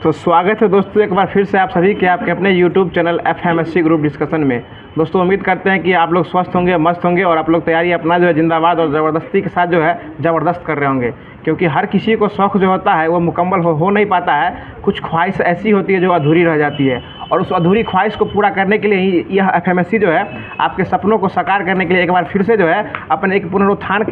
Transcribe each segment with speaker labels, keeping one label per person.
Speaker 1: तो स्वागत है दोस्तों एक बार फिर से आप सभी के आपके अपने YouTube channel FMSC group discussion में। दोस्तों उम्मीद करते हैं कि आप लोग स्वस्थ होंगे, मस्त होंगे और आप लोग तैयारी अपना जो है जिंदाबाद और ज़बरदस्ती के साथ जो है ज़बरदस्त कर रहे होंगे, क्योंकि हर किसी को शौक़ जो होता है वो मुकम्मल हो नहीं पाता है। कुछ ख्वाहिश ऐसी होती है जो अधूरी रह जाती है और उस अधूरी ख्वाहिश को पूरा करने के लिए ही यह FMSC जो है आपके सपनों को साकार करने के लिए एक बार फिर से जो है अपने एक पुनरुत्थान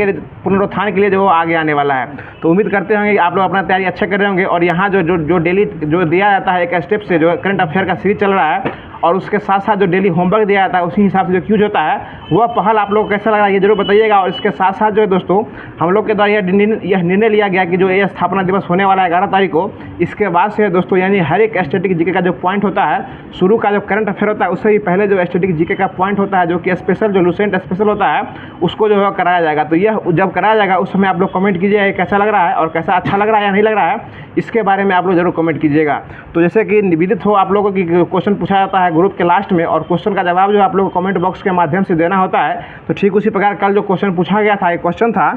Speaker 1: के लिए जो आगे आने वाला है। तो उम्मीद करते होंगे कि आप लोग अपना तैयारी अच्छा कर रहे होंगे। और यहाँ जो डेली जो दिया जाता है एक स्टेप से जो करंट अफेयर का सीरीज चल रहा है और उसके साथ साथ जो डेली होमवर्क दिया जाता है उसी हिसाब से जो क्यूज होता है वह पहल आप लोग को कैसा लग रहा है ये जरूर बताइएगा। और इसके साथ साथ जो है दोस्तों हम लोग के द्वारा यह निर्णय लिया गया कि जो ये स्थापना दिवस होने वाला है 11 तारीख को, इसके बाद से दोस्तों यानी हर एक स्टैटिक जीके का जो पॉइंट होता है, शुरू का जो करंट अफेयर होता है उससे भी पहले जो स्टैटिक जीके का पॉइंट होता है जो कि स्पेशल जो लूसेंट स्पेशल होता है उसको जो है कराया जाएगा। तो यह जब कराया जाएगा उस समय आप लोग कमेंट कीजिए कैसा लग रहा है और कैसा अच्छा लग रहा है या नहीं लग रहा है, इसके बारे में आप लोग जरूर कमेंट कीजिएगा। तो जैसे कि निवेदित हो आप लोगों की क्वेश्चन पूछा जाता है ग्रुप के लास्ट में और क्वेश्चन का जवाब जो आप लोग को कमेंट बॉक्स के माध्यम से देना होता है। तो ठीक उसी प्रकार कल जो क्वेश्चन पूछा गया था, एक क्वेश्चन था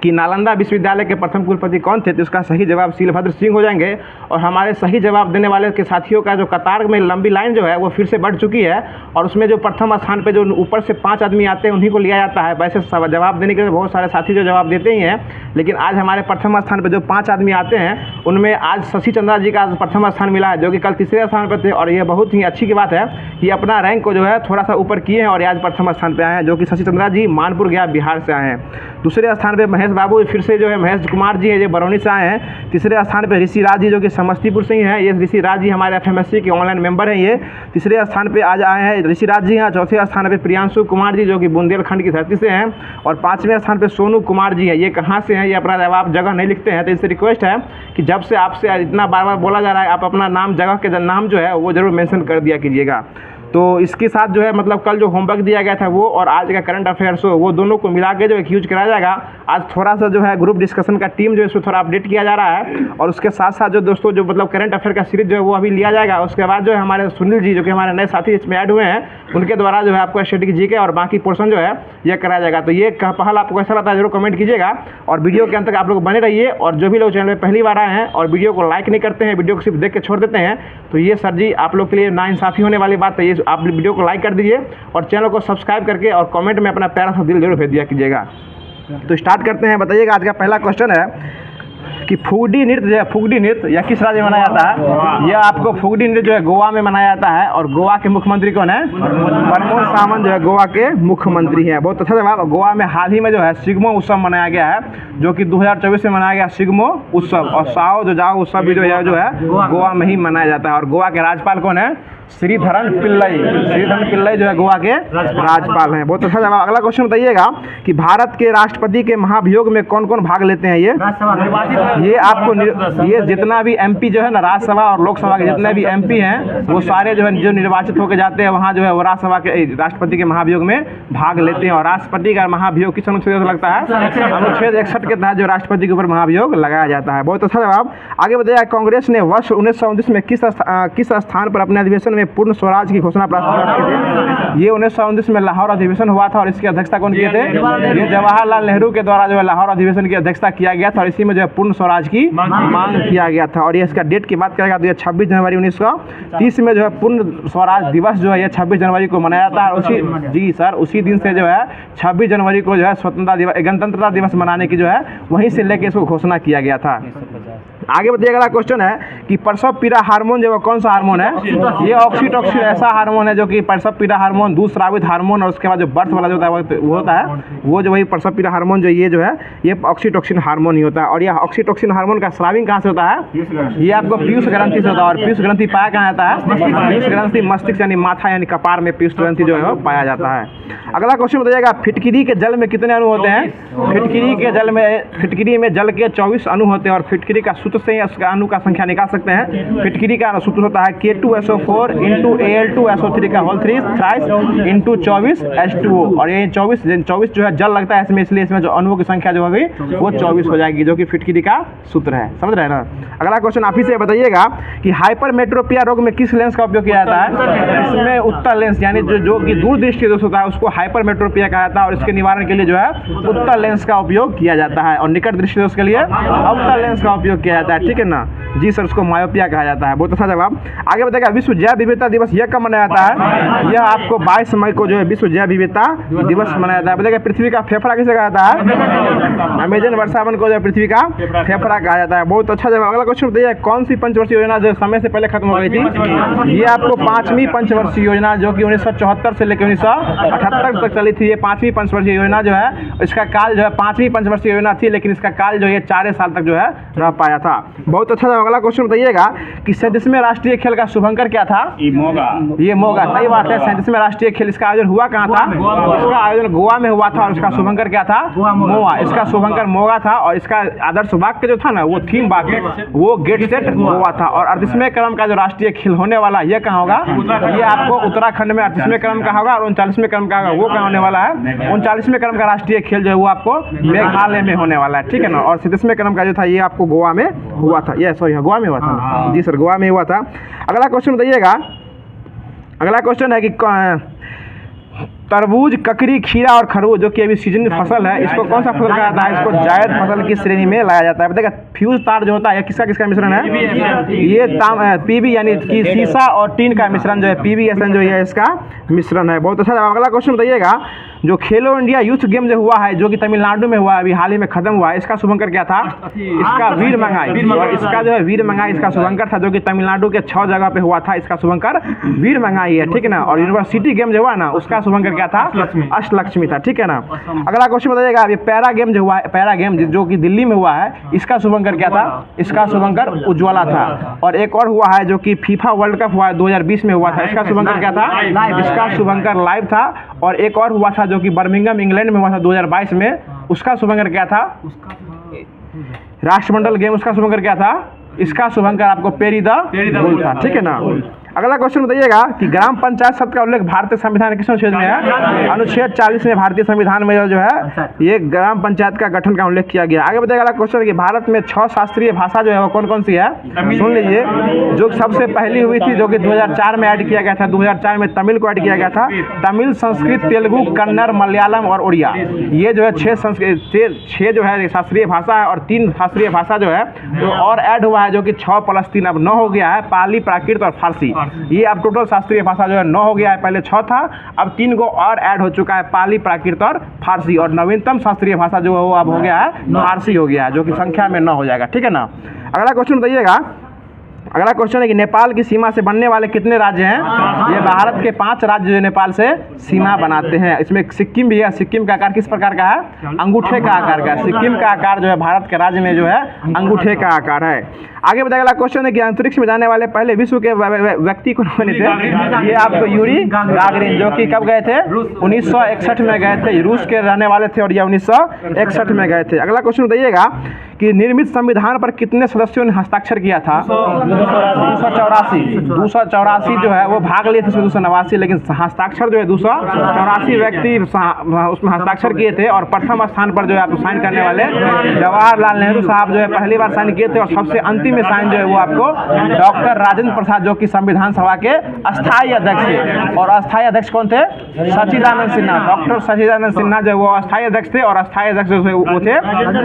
Speaker 1: कि नालंदा विश्वविद्यालय के प्रथम कुलपति कौन थे, तो इसका सही जवाब शीलभद्र सिंह हो जाएंगे। और हमारे सही जवाब देने वाले के साथियों का जो कतार में लंबी लाइन जो है वो फिर से बढ़ चुकी है और उसमें जो प्रथम स्थान पे जो ऊपर से 5 आदमी आते हैं उन्हीं को लिया जाता है। वैसे जवाब देने के लिए बहुत सारे साथी जो जवाब देते ही हैं, लेकिन आज हमारे प्रथम स्थान पर जो 5 आदमी आते हैं उनमें आज शशि चंद्रा जी का प्रथम स्थान मिला है, जो कि कल तीसरे स्थान पर थे। और ये बहुत ही अच्छी की बात है कि अपना रैंक को जो है थोड़ा सा ऊपर किए हैं और आज प्रथम स्थान पर आए हैं, जो कि शशि चंद्रा जी मानपुर गया बिहार से आए हैं। दूसरे स्थान पर महेश बाबू फिर से जो है महेश कुमार जी है जो बरौनी से आए हैं। तीसरे स्थान पर ऋषि राज जी जो कि समस्तीपुर से ही हैं, ये ऋषि राज जी हमारे FMSC के ऑनलाइन मेंबर हैं। ये तीसरे स्थान पे आज आए हैं ऋषि राज जी हैं। चौथे स्थान पे प्रियांशु कुमार जी जो कि बुंदेलखंड की धरती से हैं और 5वें स्थान पे सोनू कुमार जी हैं। ये कहाँ से हैं, ये अपना जवाब जगह नहीं लिखते हैं, तो इससे रिक्वेस्ट है कि जब से आपसे इतना बार बार बोला जा रहा है आप अपना नाम जगह के नाम जो है वो जरूर मेंशन कर दिया कीजिएगा। तो इसके साथ जो है मतलब कल जो होमवर्क दिया गया था वो और आज का करंट अफेयर्स वो दोनों को मिला के जो एक यूज कराया जाएगा। आज थोड़ा सा जो है ग्रुप डिस्कशन का टीम जो है इसको थोड़ा अपडेट किया जा रहा है और उसके साथ साथ जो दोस्तों जो मतलब करंट अफेयर का सीरीज जो है वो अभी लिया जाएगा। उसके बाद जो है हमारे सुनील जी जो कि हमारे नए साथी इसमें ऐड हुए हैं उनके द्वारा जो है आपको स्टैटिक जीके और बाकी पोर्शन जो है ये कराया जाएगा। तो ये पहल आपको कैसा लगता है जरूर कमेंट कीजिएगा और वीडियो के अंत तक आप लोग बने रहिए। और जो भी लोग चैनल में पहली बार आए हैं और वीडियो को लाइक नहीं करते हैं, वीडियो को सिर्फ देख के छोड़ देते हैं, तो ये सर जी आप लोग के लिए नाइंसाफ़ी होने वाली बात है। ये आप वीडियो को लाइक कर दीजिए और चैनल को सब्सक्राइब करके और कमेंट में अपना प्यारा सा दिल जरूर भेज दिया कीजिएगा। तो स्टार्ट करते हैं। बताइएगा आज का पहला क्वेश्चन है कि फुगड़ी नृत्य या किस राज्य में मनाया जाता है। यह आपको फुगड़ी नृत्य जो है गोवा में मनाया जाता है और गोवा के मुख्यमंत्री कौन है, प्रमोद सावंत जो है गोवा के मुख्यमंत्री हैं। बहुत अच्छा जवाब। गोवा में हाल ही में जो है सिग्मो उत्सव मनाया गया है जो कि 2024 में मनाया गया सिग्मो उत्सव। और साओ जो जाओ उत्सव भी जो है गोवा में ही मनाया जाता है। और गोवा के राज्यपाल कौन है, श्रीधरन पिल्लई जो है गोवा के राज्यपाल हैं। बहुत अच्छा जवाब। अगला क्वेश्चन बताइएगा कि भारत के राष्ट्रपति के महाभियोग में कौन कौन भाग लेते हैं। ये आपको ये जितना भी MP जो है ना राज्यसभा और लोकसभा के जितने भी MP हैं वो सारे जो है जो निर्वाचित होकर जाते हैं वहाँ जो है वो राज्यसभा के राष्ट्रपति के महाभियोग में भाग लेते हैं। और राष्ट्रपति का महाभियोग किस अनुच्छेद से लगता है, अनुच्छेद 61 के तहत जो राष्ट्रपति के ऊपर महाभियोग लगाया जाता है। बहुत अच्छा जवाब। आगे बताइएगा कांग्रेस ने वर्ष 1929 में किस स्थान पर अपने अधिवेशन में पूर्ण स्वराज की घोषणा प्राप्त की थी। ये 1929 में लाहौर अधिवेशन हुआ था और इसकी अध्यक्षता कौन किए थे, ये जवाहरलाल नेहरू के द्वारा जो है लाहौर अधिवेशन की अध्यक्षता किया गया था और इसी में जो है पूर्ण स्वराज की मांग किया गया था। और ये इसका डेट की बात करेगा तो ये 26 जनवरी 1930 में जो है पूर्ण स्वराज दिवस जो है ये 26 जनवरी को मनाया जाता है। उसी दिन से जो है 26 जनवरी को जो है गणतंत्रता दिवस मनाने की जो है वहीं से लेके इसको घोषणा किया गया था। आगे बताइएगा। अगला क्वेश्चन है कि प्रसव पीड़ा हार्मोन जो है कौन सा हार्मोन है। ये ऑक्सीटोसिन ऐसा हार्मोन है जो कि प्रसव पीड़ा हार्मोन, दूध स्रावित हार्मोन और उसके बाद जो बर्थ वाला जो होता है वो होता है वो जो वही प्रसव पीड़ा हार्मोन जो ये ऑक्सीटोसिन हार्मोन ही होता है। और यह ऑक्सीटोसिन हार्मोन का स्राविंग कहाँ से होता है, ये आपको पीयूष ग्रंथि से होता है। और पीयूष ग्रंथि पाया कहाँ जाता है, पीयूष ग्रंथि मस्तिष्क यानी माथा यानी कपार में पीयूष ग्रंथि जो है पाया जाता है। अगला क्वेश्चन बताइएगा फिटकिरी के जल में कितने अणु होते हैं। फिटकिरी में जल के 24 अणु होते हैं और फिटकिरी का सूत्र से ही उसका अणु का संख्या निकाल सकते हैं। फिटकिरी का सूत्र होता है K2SO4 × Al2SO3 का होल 3 × 24 H2O। और ये 24 जो है जल लगता है इसमें, इसलिए इसमें जो अणुओं की संख्या जो होगी वो 24 हो जाएगी, जो कि फिटकिरी का सूत्र है। समझ रहे हैं ना। अगला क्वेश्चन आप ही से बताइएगा कि हाइपरमेट्रोपिया रोग में किस लेंस का उपयोग किया जाता है। इसमें उत्तल लेंस यानी जो कि दूरदृष्टि दोष होता है उसको हाइपरमेट्रोपिया कहा जाता है और इसके निवारण के लिए जो है उत्तल लेंस का उपयोग किया जाता है। और निकट दृष्टि दोष के लिए अवतल लेंस का उपयोग किया जाता है। जाता है, ठीक है ना। जी सर, उसको मायोपिया कहा जाता है। बहुत अच्छा जवाब। आगे बताएगा विश्व जैव विविधता दिवस यह कब मनाया जाता है? यह आपको 22 मई को जो है विश्व जैव विविधता दिवस मनाया जाता है। बताइए पृथ्वी का फेफड़ा किसे कहा जाता है? अमेजन वर्षावन को जो है पृथ्वी का फेफड़ा कहा जाता है। बहुत अच्छा जवाब। अगला क्वेश्चन बताइए कौन सी पंचवर्षीय योजना जो समय से पहले खत्म हो गई थी? ये आपको 5वीं पंचवर्षीय योजना जो कि 1974 से लेकर 1978 तक चली थी। ये 5वीं पंचवर्षीय योजना जो है इसका काल जो है 5वीं पंचवर्षीय योजना थी, लेकिन इसका काल जो है 4 साल तक जो है रह पाया था। बहुत अच्छा जवाब। अगला क्वेश्चन बताइएगा कि 37वें राष्ट्रीय खेल का शुभंकर क्या था? ये मोगा। सही बात है। 37वें राष्ट्रीय खेल इसका आयोजन हुआ कहाँ था? इसका आयोजन गोवा में हुआ था और इसका शुभंकर क्या था? मोआ। इसका शुभंकर मोगा था और इसका आदर्श वाक्य जो था ना वो थीम वाक्य वो गेट सेट गोवा था। और 38वें क्रम का जो राष्ट्रीय खेल होने वाला ये कहाँ होगा? ये आपको उत्तराखंड में 38वें क्रम का होगा और 39वें क्रम का होगा। वो कहाँ होने वाला है? 39वें क्रम का राष्ट्रीय खेल जो है वो आपको मेघालय में होने वाला है, ठीक है ना। और 37वें क्रम का जो था ये आपको गोवा में हुआ था। ये सॉरी गोवा में हुआ था। जी सर, गोवा में हुआ था। अगला क्वेश्चन बताइएगा। अगला क्वेश्चन है कि तरबूज, ककड़ी, खीरा और खरबूज जो कि अभी सीजन फसल है, इसको कौन सा फसल कहा जाता है? इसको जायद फसल की श्रेणी में लाया जाता है। बताइए फ्यूज तार जो होता है किसका किसका मिश्रण है? ये पीबी यानी कि सीसा और टीन का मिश्रण जो है PBSN जो है इसका मिश्रण है। बहुत अच्छा जवाब। अगला क्वेश्चन बताइएगा जो खेलो इंडिया यूथ गेम जो हुआ है जो कि तमिलनाडु में हुआ है, अभी हाल ही में खत्म हुआ है, इसका शुभंकर क्या था? इसका वीर मंगाई। और इसका जो है वीर मंगाई इसका शुभंकर था जो कि तमिलनाडु के 6 जगह पे हुआ था। इसका शुभंकर वीर मंगाई है, ठीक है ना। और यूनिवर्सिटी गेम जो हुआ ना उसका शुभंकर क्या था? अष्टलक्ष्मी था, ठीक है ना। अगला क्वेश्चन बताइएगा अभी पैरा गेम जो हुआ है, पैरा गेम जो कि दिल्ली में हुआ है, इसका शुभंकर क्या था? इसका शुभंकर उज्ज्वला था। और एक और हुआ है जो कि फीफा वर्ल्ड कप हुआ है 2020 में हुआ था, इसका शुभंकर क्या था? इसका शुभंकर लाइव था। और एक और हुआ था जो कि बर्मिंघम इंग्लैंड में हुआ था 2022 में, उसका शुभंकर क्या था? राष्ट्रमंडल गेम। उसका शुभंकर क्या था? इसका शुभंकर आपको पेरी द बुल था, ठीक है ना। अगला क्वेश्चन बताइएगा कि ग्राम पंचायत शब्द का उल्लेख भारतीय संविधान किस अनुच्छेद में है? अनुच्छेद 40 में भारतीय संविधान में जो है ये ग्राम पंचायत का गठन का उल्लेख किया गया। आगे बताइएगा अगला क्वेश्चन कि भारत में 6 शास्त्रीय भाषा जो है वो कौन कौन सी है? सुन लीजिए। जो सबसे पहली हुई थी जो कि 2004 में ऐड किया गया था, 2004 में तमिल को ऐड किया गया था। तमिल, संस्कृत, तेलुगु, कन्नड़, मलयालम और उड़िया, ये जो है 6 जो है शास्त्रीय भाषा है। और 3 शास्त्रीय भाषा जो है तो और ऐड हुआ है जो कि 6 + 3 अब 9 हो गया है, पाली, प्राकृत और फारसी। ये अब टोटल शास्त्रीय भाषा जो है 9 हो गया है, पहले 6 था, अब 3 को और ऐड हो चुका है, पाली, प्राकृत और फारसी। और नवीनतम शास्त्रीय भाषा जो है वो अब हो गया है फारसी हो गया है, जो कि संख्या में 9 हो जाएगा, ठीक है ना। अगला क्वेश्चन बताइएगा। अगला क्वेश्चन है कि नेपाल की सीमा से बनने वाले कितने राज्य हैं? ये भारत के 5 राज्य जो नेपाल से सीमा बनाते हैं। इसमें सिक्किम भी है। सिक्किम का आकार किस प्रकार का है? अंगूठे का आकार का है। सिक्किम का आकार जो है भारत के राज्य में जो है अंगूठे का आकार है। आगे बताइए अगला क्वेश्चन है कि अंतरिक्ष में जाने वाले पहले विश्व के व्यक्ति कौन बने थे? ये आपको यूरी गागरिन, जो कि कब गए थे? 1961 में गए थे। रूस के रहने वाले थे और ये 1961 में गए थे। अगला क्वेश्चन बताइएगा कि निर्मित संविधान पर कितने सदस्यों ने हस्ताक्षर किया था? 284 जो है वो भाग लिए थे, 289, लेकिन हस्ताक्षर जो है 284 व्यक्ति उसमें हस्ताक्षर किए थे। और प्रथम स्थान पर जो है आपको साइन करने वाले जवाहरलाल नेहरू साहब जो है पहली बार साइन किए थे। और सबसे अंतिम में साइन जो है वो आपको डॉक्टर राजेंद्र प्रसाद जो कि संविधान सभा के अस्थायी अध्यक्ष थे। और अस्थायी अध्यक्ष कौन थे? सच्चिदानंद सिन्हा। डॉक्टर सच्चिदानंद सिन्हा जो है वो अस्थायी अध्यक्ष थे और अस्थायी अध्यक्ष जो वो थे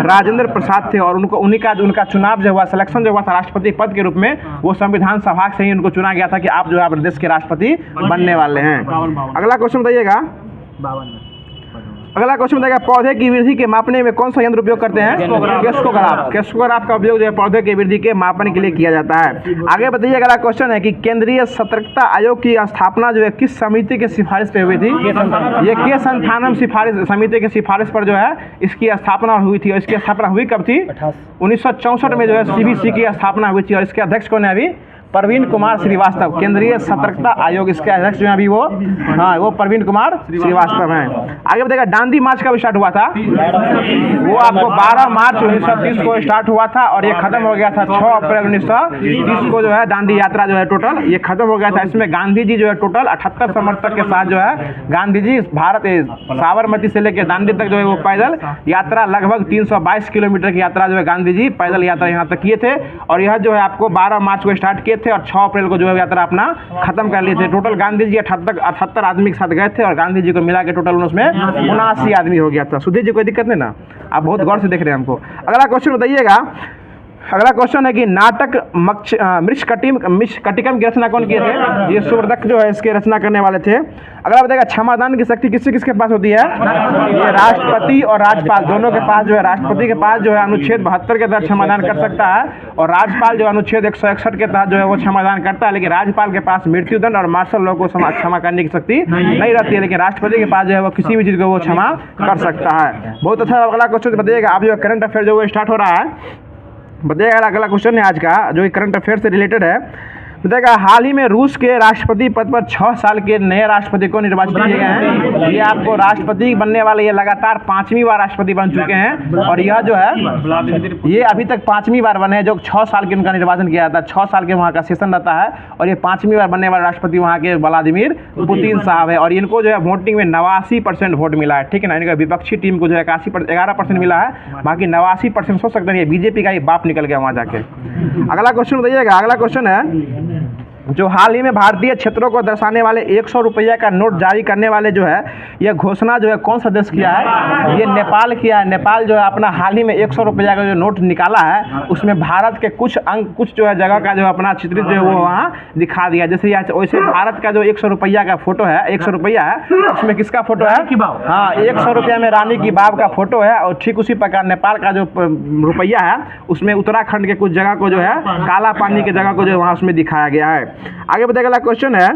Speaker 1: राजेंद्र प्रसाद थे। और उनको उनका चुनाव जो हुआ, सिलेक्शन जो हुआ था राष्ट्रपति पद के रूप में, वो संविधान सभा से ही उनको चुना गया था कि आप जो है देश के राष्ट्रपति बनने वाले हैं। अगला क्वेश्चन बताइएगा। अगला क्वेश्चन बताइएगा पौधे की वृद्धि के मापने में कौन सा यंत्र उपयोग करते हैं? केस्कोग्राफ। केस्कोग्राफ का उपयोग जो है पौधे की वृद्धि के मापन के लिए किया जाता है। आगे बताइए अगला क्वेश्चन है कि केंद्रीय सतर्कता आयोग की स्थापना जो है किस समिति के सिफारिश पे हुई थी? ये के संथानम सिफारिश समिति के सिफारिश पर जो है इसकी स्थापना हुई थी। और इसकी स्थापना हुई कब थी? 1964 में जो है CBC की स्थापना हुई थी। और इसके अध्यक्ष कौन है अभी? प्रवीण कुमार श्रीवास्तव। केंद्रीय सतर्कता आयोग इसके अध्यक्ष जो है अभी वो प्रवीण कुमार श्रीवास्तव हैं। आगे बताइएगा दांडी मार्च कब स्टार्ट हुआ था? वो आपको 12 मार्च 1930 को स्टार्ट हुआ था और ये खत्म हो गया था 6 अप्रैल 1930 को। जो है दांडी यात्रा जो है टोटल ये खत्म हो गया था। इसमें गांधी जी जो है टोटल 78 समर्थक के साथ जो है गांधी जी भारत साबरमती से लेकर दांडी तक जो है वो पैदल यात्रा लगभग 322 किलोमीटर की यात्रा जो है गांधी जी पैदल यात्रा यहाँ तक किए थे। और यह जो है आपको 12 मार्च को स्टार्ट किए थे और 6 अप्रैल को जो है यात्रा अपना खत्म कर लिए थे। टोटल गांधी जी 78 आदमी के साथ गए थे और गांधी जी को मिला के टोटल उसमें 79 आदमी हो गया था। सुधीर जी कोई दिक्कत नहीं ना? आप बहुत गौर से देख रहे हैं हमको। अगला क्वेश्चन बताइएगा अगला क्वेश्चन है कि नाटक मृच्छकटिकम की रचना कौन किए थे? ये सुवर्दक जो है इसके रचना करने वाले थे। अगला बताएगा क्षमादान की शक्ति किससे किसके पास होती है? ये राष्ट्रपति और राज्यपाल दोनों के पास जो है, राष्ट्रपति के पास जो है अनुच्छेद 72 के तहत क्षमादान कर सकता है और राज्यपाल जो अनुच्छेद 161 के तहत जो है वो क्षमादान करता है, लेकिन राज्यपाल के पास मृत्युदंड और मार्शल लॉ को क्षमा करने की शक्ति नहीं रहती है, लेकिन राष्ट्रपति के पास जो है वो किसी भी चीज़ को वो क्षमा कर सकता है। बहुत अच्छा। अगला क्वेश्चन बताइएगा, आप जो करंट अफेयर जो वो स्टार्ट हो रहा है, बताइएगा। अगला क्वेश्चन है आज का जो करंट अफेयर से रिलेटेड है, बताएगा हाल ही में रूस के राष्ट्रपति पद पर 6 साल के नए राष्ट्रपति को निर्वाचित किए गए हैं। ये आपको राष्ट्रपति बनने वाले ये लगातार 5वीं बार राष्ट्रपति बन चुके हैं और यह जो है ये अभी तक 5वीं बार बने हैं जो 6 साल के उनका निर्वाचन किया जाता है। 6 साल के वहाँ का सेशन रहता है और ये 5वीं बार बनने वाले राष्ट्रपति वहाँ के व्लादिमीर पुतिन साहब है और इनको जो है वोटिंग में 89% वोट मिला है, ठीक है ना। इनका विपक्षी टीम को जो है 11% मिला है, बाकी 89% सोच सकते हैं बीजेपी का ही बाप निकल गया वहाँ जाके। अगला क्वेश्चन बताइएगा। अगला क्वेश्चन है जो हाल ही में भारतीय क्षेत्रों को दर्शाने वाले 100 रुपया का नोट जारी करने वाले जो है यह घोषणा जो है कौन सा देश किया है? ये नेपाल किया है। नेपाल जो है अपना हाल ही में 100 रुपया का जो नोट निकाला है उसमें भारत के कुछ अंक कुछ जो है जगह का जो अपना चित्रित जो है वो वहाँ दिखा दिया। जैसे वैसे भारत का जो 100 रुपया का फोटो है, 100 रुपया है उसमें किसका फोटो है? हाँ, 100 रुपया में रानी की बाव का फोटो है और ठीक उसी प्रकार नेपाल का जो रुपया है उसमें उत्तराखंड के कुछ जगह को जो है काला पानी की जगह को जो वहाँ उसमें दिखाया गया है। आगे बताइए। अगला क्वेश्चन है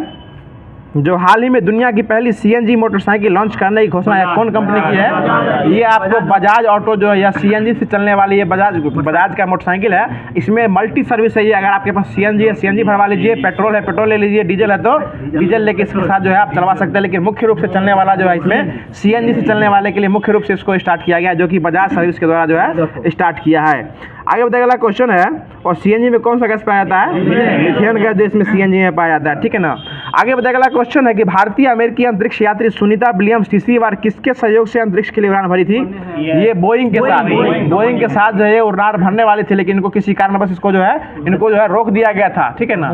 Speaker 1: जो हाल ही में दुनिया की पहली सीएनजी मोटरसाइकिल लॉन्च करने की घोषणा है कौन कंपनी की है? ये आपको बजाज ऑटो जो है या सीएनजी से चलने वाली ये बजाज का मोटरसाइकिल है। इसमें मल्टी सर्विस है ये, अगर आपके पास सीएनजी है सीएनजी भरवा लीजिए, पेट्रोल है पेट्रोल ले लीजिए, डीजल है तो डीजल लेके इसके साथ जो है आप चलवा सकते हैं, लेकिन मुख्य रूप से चलने वाला जो है इसमें सीएनजी से चलने वाले के लिए मुख्य रूप से इसको स्टार्ट किया गया है जो कि बजाज सर्विस के द्वारा जो है स्टार्ट किया है। आगे बताइए। अगला क्वेश्चन है और सीएनजी में कौन सा गैस पाया जाता है? मीथेन गैस जो इसमें सीएनजी में पाया जाता है, ठीक है ना। आगे बताइए। अगला क्वेश्चन है कि भारतीय अमेरिकी अंतरिक्ष यात्री सुनीता विलियम्स तीसरी बार किसके सहयोग से अंतरिक्ष के लिए उड़ान भरी थी? ये बोइंग के साथ जो है उड़ान भरने वाली थी, लेकिन इनको किसी कारणवश इसको जो है रोक दिया गया था, ठीक है ना।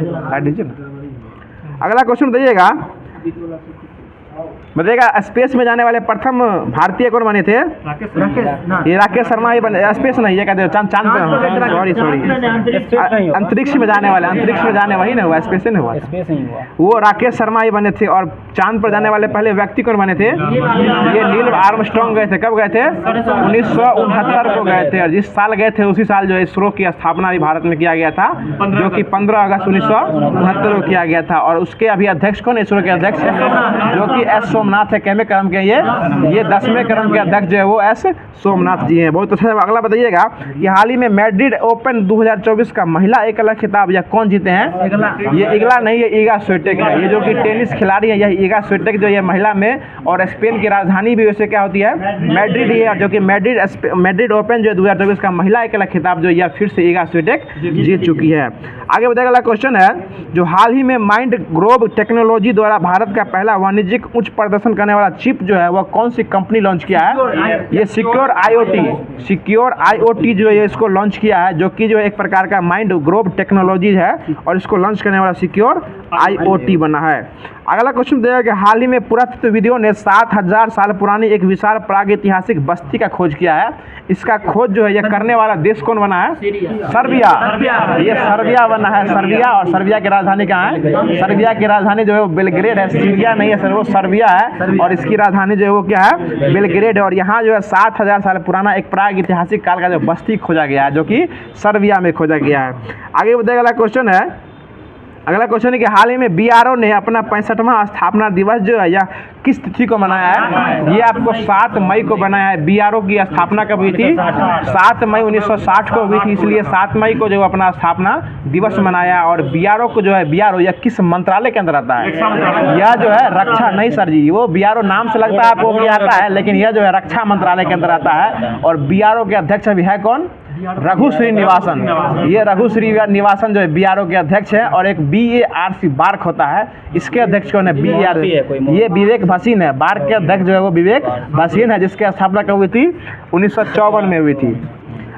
Speaker 1: अगला क्वेश्चन बताइएगा स्पेस में जाने वाले प्रथम भारतीय कौन बने थे? ये राकेश शर्मा ही बने। स्पेस नहीं, ये कहते हैं चांद पे, सॉरी अंतरिक्ष में जाने वही ना हुआ, स्पेस नहीं हुआ, वो राकेश शर्मा ही बने थे। और चांद पर जाने वाले पहले व्यक्ति कौन बने थे? ये नील आर्मस्ट्रांग गए थे। कब गए थे? 1969 को गए थे और जिस साल गए थे उसी साल जो है इसरो की स्थापना भी भारत में किया गया था जो कि 15 अगस्त 1969 को किया गया था। और उसके अभी अध्यक्ष कौन? इसरो के अध्यक्ष जो कि एस सोमनाथ है। कैमे क्रम के ये 10वें क्रम के अध्यक्ष जो है वो एस सोमनाथ जी हैं। बहुत अच्छा। अगला बताइएगा कि हाल ही में मैड्रिड ओपन 2024 का महिला एकल खिताब यह कौन जीते हैं? ये इगला नहीं है, ईगा स्विटेक है। ये जो कि टेनिस खिलाड़ी है यह ईगा स्विटेक जो ये महिला में, और स्पेन की राजधानी भी वैसे क्या होती है? मैड्रिड ही है, जो कि मैड्रिड ओपन जो है 2024 का महिला एकल खिताब जो यह फिर से ईगा स्विटेक जीत चुकी है। आगे बताइएगा। अगला क्वेश्चन है जो हाल ही में माइंड ग्रोव टेक्नोलॉजी द्वारा भारत का पहला वाणिज्यिक उच्च प्रदर्शन करने वाला चिप जो है वह कौन सी कंपनी लॉन्च किया है? ये सिक्योर आईओटी जो है इसको लॉन्च किया है, जो कि जो एक प्रकार का माइंड ग्रोव टेक्नोलॉजी है और इसको लॉन्च करने वाला सिक्योर आईओटी बना है। अगला क्वेश्चन देगा कि हाल ही में पुरातत्वविदों ने 7000 साल पुरानी एक विशाल प्रागैतिहासिक बस्ती का खोज किया है। इसका खोज जो है यह करने वाला देश कौन बना है? सर्बिया। ये सर्बिया बना है, सर्बिया। और सर्बिया की राजधानी कहाँ है? सर्बिया की राजधानी जो है वो बेलग्रेड है, सीरिया नहीं है सर, वो सर्बिया है। और इसकी राजधानी जो है वो क्या है? बेलग्रेड है। और यहाँ जो है 7000 साल पुराना एक प्रागैतिहासिक काल का जो बस्ती खोजा गया है जो कि सर्बिया में खोजा गया है। आगे बताइए। अगला क्वेश्चन है कि हाल ही में बीआरओ ने अपना 65वां स्थापना दिवस जो है यह किस तिथि को मनाया है? ये आपको 7 मई को बनाया है। बीआरओ की स्थापना कब हुई थी? 7 मई 1960 को हुई थी, इसलिए 7 मई को जो अपना स्थापना दिवस मनाया। और बीआरओ को जो है बीआरओ यह किस मंत्रालय के अंदर आता है? यह जो है रक्षा नहीं सर जी, वो बीआरओ नाम से लगता है आपको कि आता है, लेकिन यह जो है रक्षा मंत्रालय के अंदर आता है। और बीआरओ के अध्यक्ष अभी है कौन? रघु श्रीनिवासन। ये रघु श्रीनिवासन जो है बीआरओ के अध्यक्ष है। और एक BARC बार्क होता है, इसके अध्यक्ष कौन है? BARC। ये विवेक भसीन है। बार्क के अध्यक्ष जो है वो विवेक भसीन है, जिसकी स्थापना कब हुई थी? 1954 में हुई थी।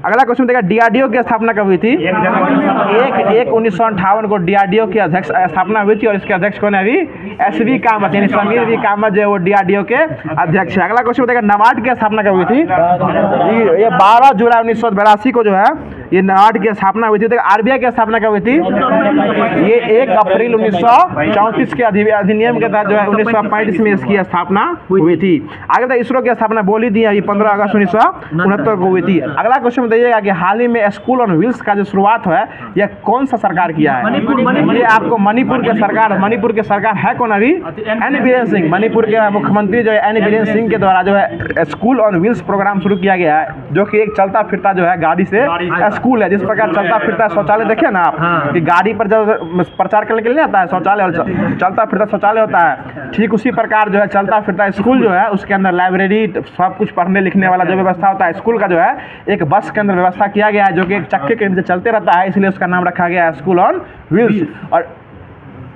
Speaker 1: अगला क्वेश्चन देखिए, डीआरडीओ की स्थापना कब हुई थी? 1/1/1958 को डीआरडीओ की अध्यक्ष स्थापना हुई थी और इसके अध्यक्ष कौन है अभी? एस.वी. कामत, यानी समीर वी कामत जो है वो डीआरडीओ के अध्यक्ष है। अगला क्वेश्चन देखिए, नाबार्ड की स्थापना कब हुई थी? ये 12 जुलाई 1982 को जो है ये नाबार्ड की स्थापना हुई थी। आरबीआई की स्थापना कब हुई थी? ये 1 अप्रैल 1934 के अधिनियम के तहत जो है 1935 में इसकी स्थापना हुई थी। आगे तक इसरो की स्थापना बोली दी है 15 अगस्त 1969 को हुई थी। अगला क्वेश्चन बताइएगा कि हाल ही में स्कूल ऑन व्हील्स का जो शुरुआत है यह कौन सा सरकार किया है? ये आपको मणिपुर के सरकार है कौन अभी? एन बीरेन सिंह, मणिपुर के मुख्यमंत्री जो है एन बीरेन सिंह के द्वारा जो है स्कूल ऑन व्हील्स प्रोग्राम शुरू किया गया है, जो कि एक चलता फिरता जो है गाड़ी से स्कूल है। जिस प्रकार चलता फिरता शौचालय देखिए ना आप, कि गाड़ी पर जब प्रचार करने के लिए आता है शौचालय और चलता फिरता शौचालय होता है, ठीक उसी प्रकार जो है चलता फिरता स्कूल जो है उसके अंदर लाइब्रेरी सब कुछ पढ़ने लिखने वाला जो व्यवस्था होता है स्कूल का जो है एक बस के अंदर व्यवस्था किया गया है, जो कि एक चक्के के नीचे चलते रहता है, इसलिए उसका नाम रखा गया है स्कूल ऑन व्हील्स। और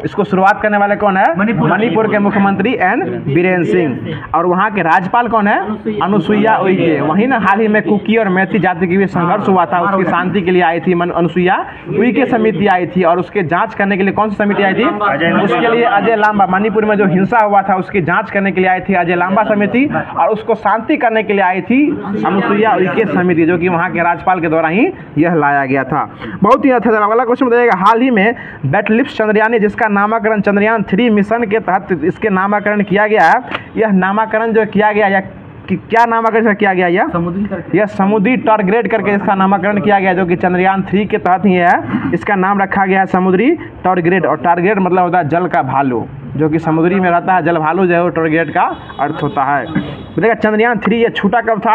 Speaker 1: इसको शुरुआत करने वाले कौन है? मणिपुर के मुख्यमंत्री एन बीरेन सिंह। और वहाँ के राज्यपाल कौन है? अनुसुईया उइके। वहीं ना हाल ही में कुकी और मैती जाति की भी संघर्ष हुआ था, उसकी शांति के लिए आई थी अनुसुईया उइके समिति आई थी, और उसके जांच करने के लिए कौन सी समिति आई थी? उसके लिए अजय लांबा, मणिपुर में जो हिंसा हुआ था उसकी जाँच करने के लिए आई थी अजय लांबा समिति, और उसको शांति करने के लिए आई थी अनुसुईया उइके समिति, जो कि वहाँ के राज्यपाल के द्वारा ही यह लाया गया था। बहुत ही अच्छा। अगला क्वेश्चन बताइएगा, हाल ही में बैटलिफ्ट चंद्रयान जिसका नामकरण चंद्रयान 3 मिशन के तहत इसके नामकरण किया गया है, यह नामकरण जो किया गया या क्या नामकरण किया गया? यह समुद्री टारगेट करके इसका नामकरण किया गया, जो कि चंद्रयान 3 के तहत ही है। इसका नाम रखा गया है समुद्री टारगेट, और टारगेट मतलब होता है जल का भालू, जो कि समुद्री में रहता है, जल भालू जो है वो टारगेट का अर्थ होता है। देखिए चंद्रयान 3 ये छूटा कब था?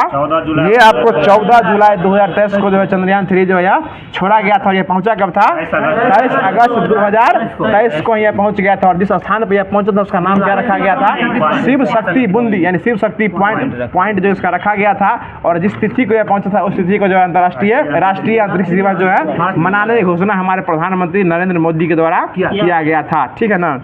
Speaker 1: ये आपको 14 जुलाई 2023 को जो है चंद्रयान 3 जो है छोड़ा गया था, और ये पहुंचा कब था? 23 अगस्त 2023 को यह पहुंच गया था, और जिस स्थान पर यह पहुंचा था उसका नाम क्या रखा गया था? शिव शक्ति बूंदी, यानी शिव शक्ति पॉइंट जो इसका रखा गया था। और जिस तिथि को यह पहुंचा था उस तिथि को जो है राष्ट्रीय अंतरिक्ष दिवस जो है मनाने की घोषणा हमारे प्रधानमंत्री नरेंद्र मोदी के द्वारा किया गया था, ठीक है ना।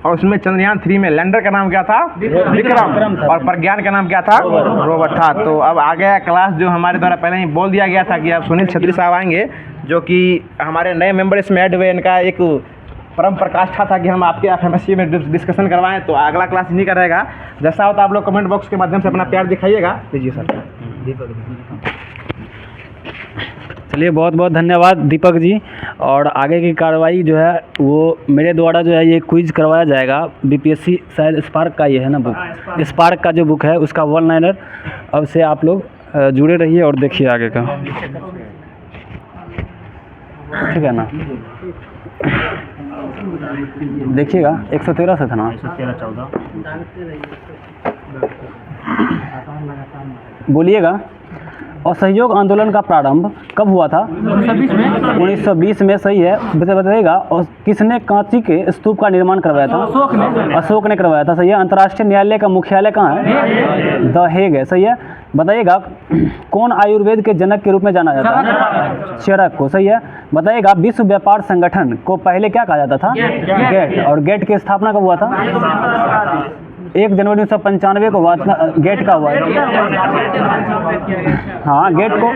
Speaker 1: और उसमें चंद्रयान 3 में लैंडर का नाम क्या था? विक्रम, और प्रज्ञान का नाम क्या था? रोबोट था। तो अब आ गया क्लास जो हमारे द्वारा पहले ही बोल दिया गया था कि अब सुनील छेत्री साहब आएंगे, जो कि हमारे नए मेंबर इसमें ऐड हुए। इनका एक परम प्रकाष्ठा था कि हम आपके FMSC में डिस्कशन करवाएं, तो अगला क्लास इन्हीं का रहेगा। जैसा होता आप लोग कमेंट बॉक्स के माध्यम से अपना प्यार दिखाइएगा। लीजिए सर।
Speaker 2: चलिए, बहुत बहुत धन्यवाद दीपक जी। और आगे की कार्रवाई जो है वो मेरे द्वारा जो है ये क्विज करवाया जाएगा। BPSC शायद स्पार्क का ये है ना बुक, स्पार्क का जो बुक है उसका 1 लाइनर। अब से आप लोग जुड़े रहिए और देखिए आगे का, ठीक है ना। देखिएगा 113 से था ना,
Speaker 3: 113-14
Speaker 2: बोलिएगा। असहयोग आंदोलन का प्रारंभ कब हुआ था? 1920 में, सही है। बताइएगा। और किसने कांची के स्तूप का निर्माण करवाया था? अशोक ने करवाया था, सही है। अंतर्राष्ट्रीय न्यायालय का मुख्यालय कहाँ है? द हेग है, सही है। बताइएगा कौन आयुर्वेद के जनक के रूप में जाना जाता है? चरक को, सही है। बताइएगा विश्व व्यापार संगठन को पहले क्या कहा जाता था? गेट। और गेट की स्थापना कब हुआ था? 1 जनवरी 1995 को हुआ था। गेट का हुआ है, हाँ गेट को,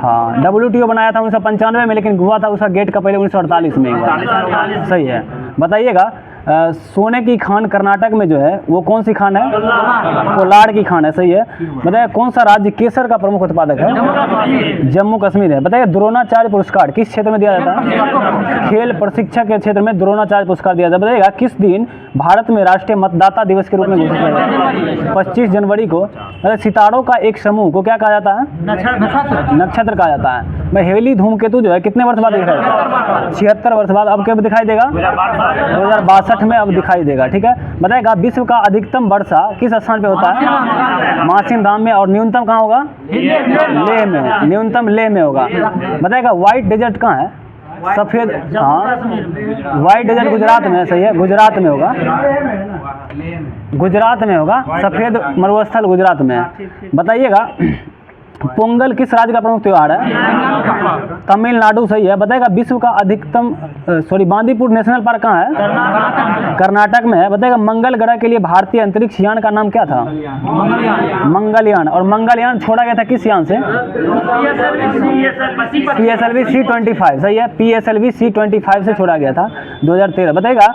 Speaker 2: हाँ WTO बनाया था 1995 में, लेकिन हुआ था उसका गेट का पहले 1948 में हुआ, सही है। बताइएगा सोने की खान कर्नाटक में जो है वो कौन सी खान है? कोलार की खान है, सही है। बताइए कौन सा राज्य केसर का प्रमुख उत्पादक है? जम्मू कश्मीर है। बताइए द्रोणाचार्य पुरस्कार किस क्षेत्र में दिया जाता है? खेल प्रशिक्षक के क्षेत्र में द्रोणाचार्य पुरस्कार दिया जाता है। बताइएगा किस दिन भारत में राष्ट्रीय मतदाता दिवस के रूप में घोषित किया जाता है? 25 जनवरी को। सितारों का एक समूह को क्या कहा जाता है? नक्षत्र कहा जाता है। भाई हेवेली धूमकेतु जो है कितने वर्ष बाद दिखाई देगा? 76 वर्ष बाद। अब कब दिखाई देगा? 2062 में अब दिखाई देगा, ठीक है। बताएगा विश्व का अधिकतम वर्षा किस स्थान पे होता है? मासिन धाम में। और न्यूनतम कहाँ होगा? लेह में। न्यूनतम लेह में होगा। बताएगा व्हाइट डेजर्ट कहाँ है? सफेद, हाँ व्हाइट डेजर्ट गुजरात में, सही है। गुजरात में होगा, गुजरात में होगा। सफेद मरुस्थल गुजरात में है। बताइएगा पोंगल किस राज्य का प्रमुख त्योहार है? तमिलनाडु, सही है। बताएगा विश्व का अधिकतम बांदीपुर नेशनल पार्क कहाँ है? कर्नाटक में है। बताएगा मंगल ग्रह के लिए भारतीय अंतरिक्ष यान का नाम क्या था? मंगलयान। और मंगलयान छोड़ा गया था किस यान से? PSLV C-25, सही है। PSLV C-25 से छोड़ा गया था 2013। बताएगा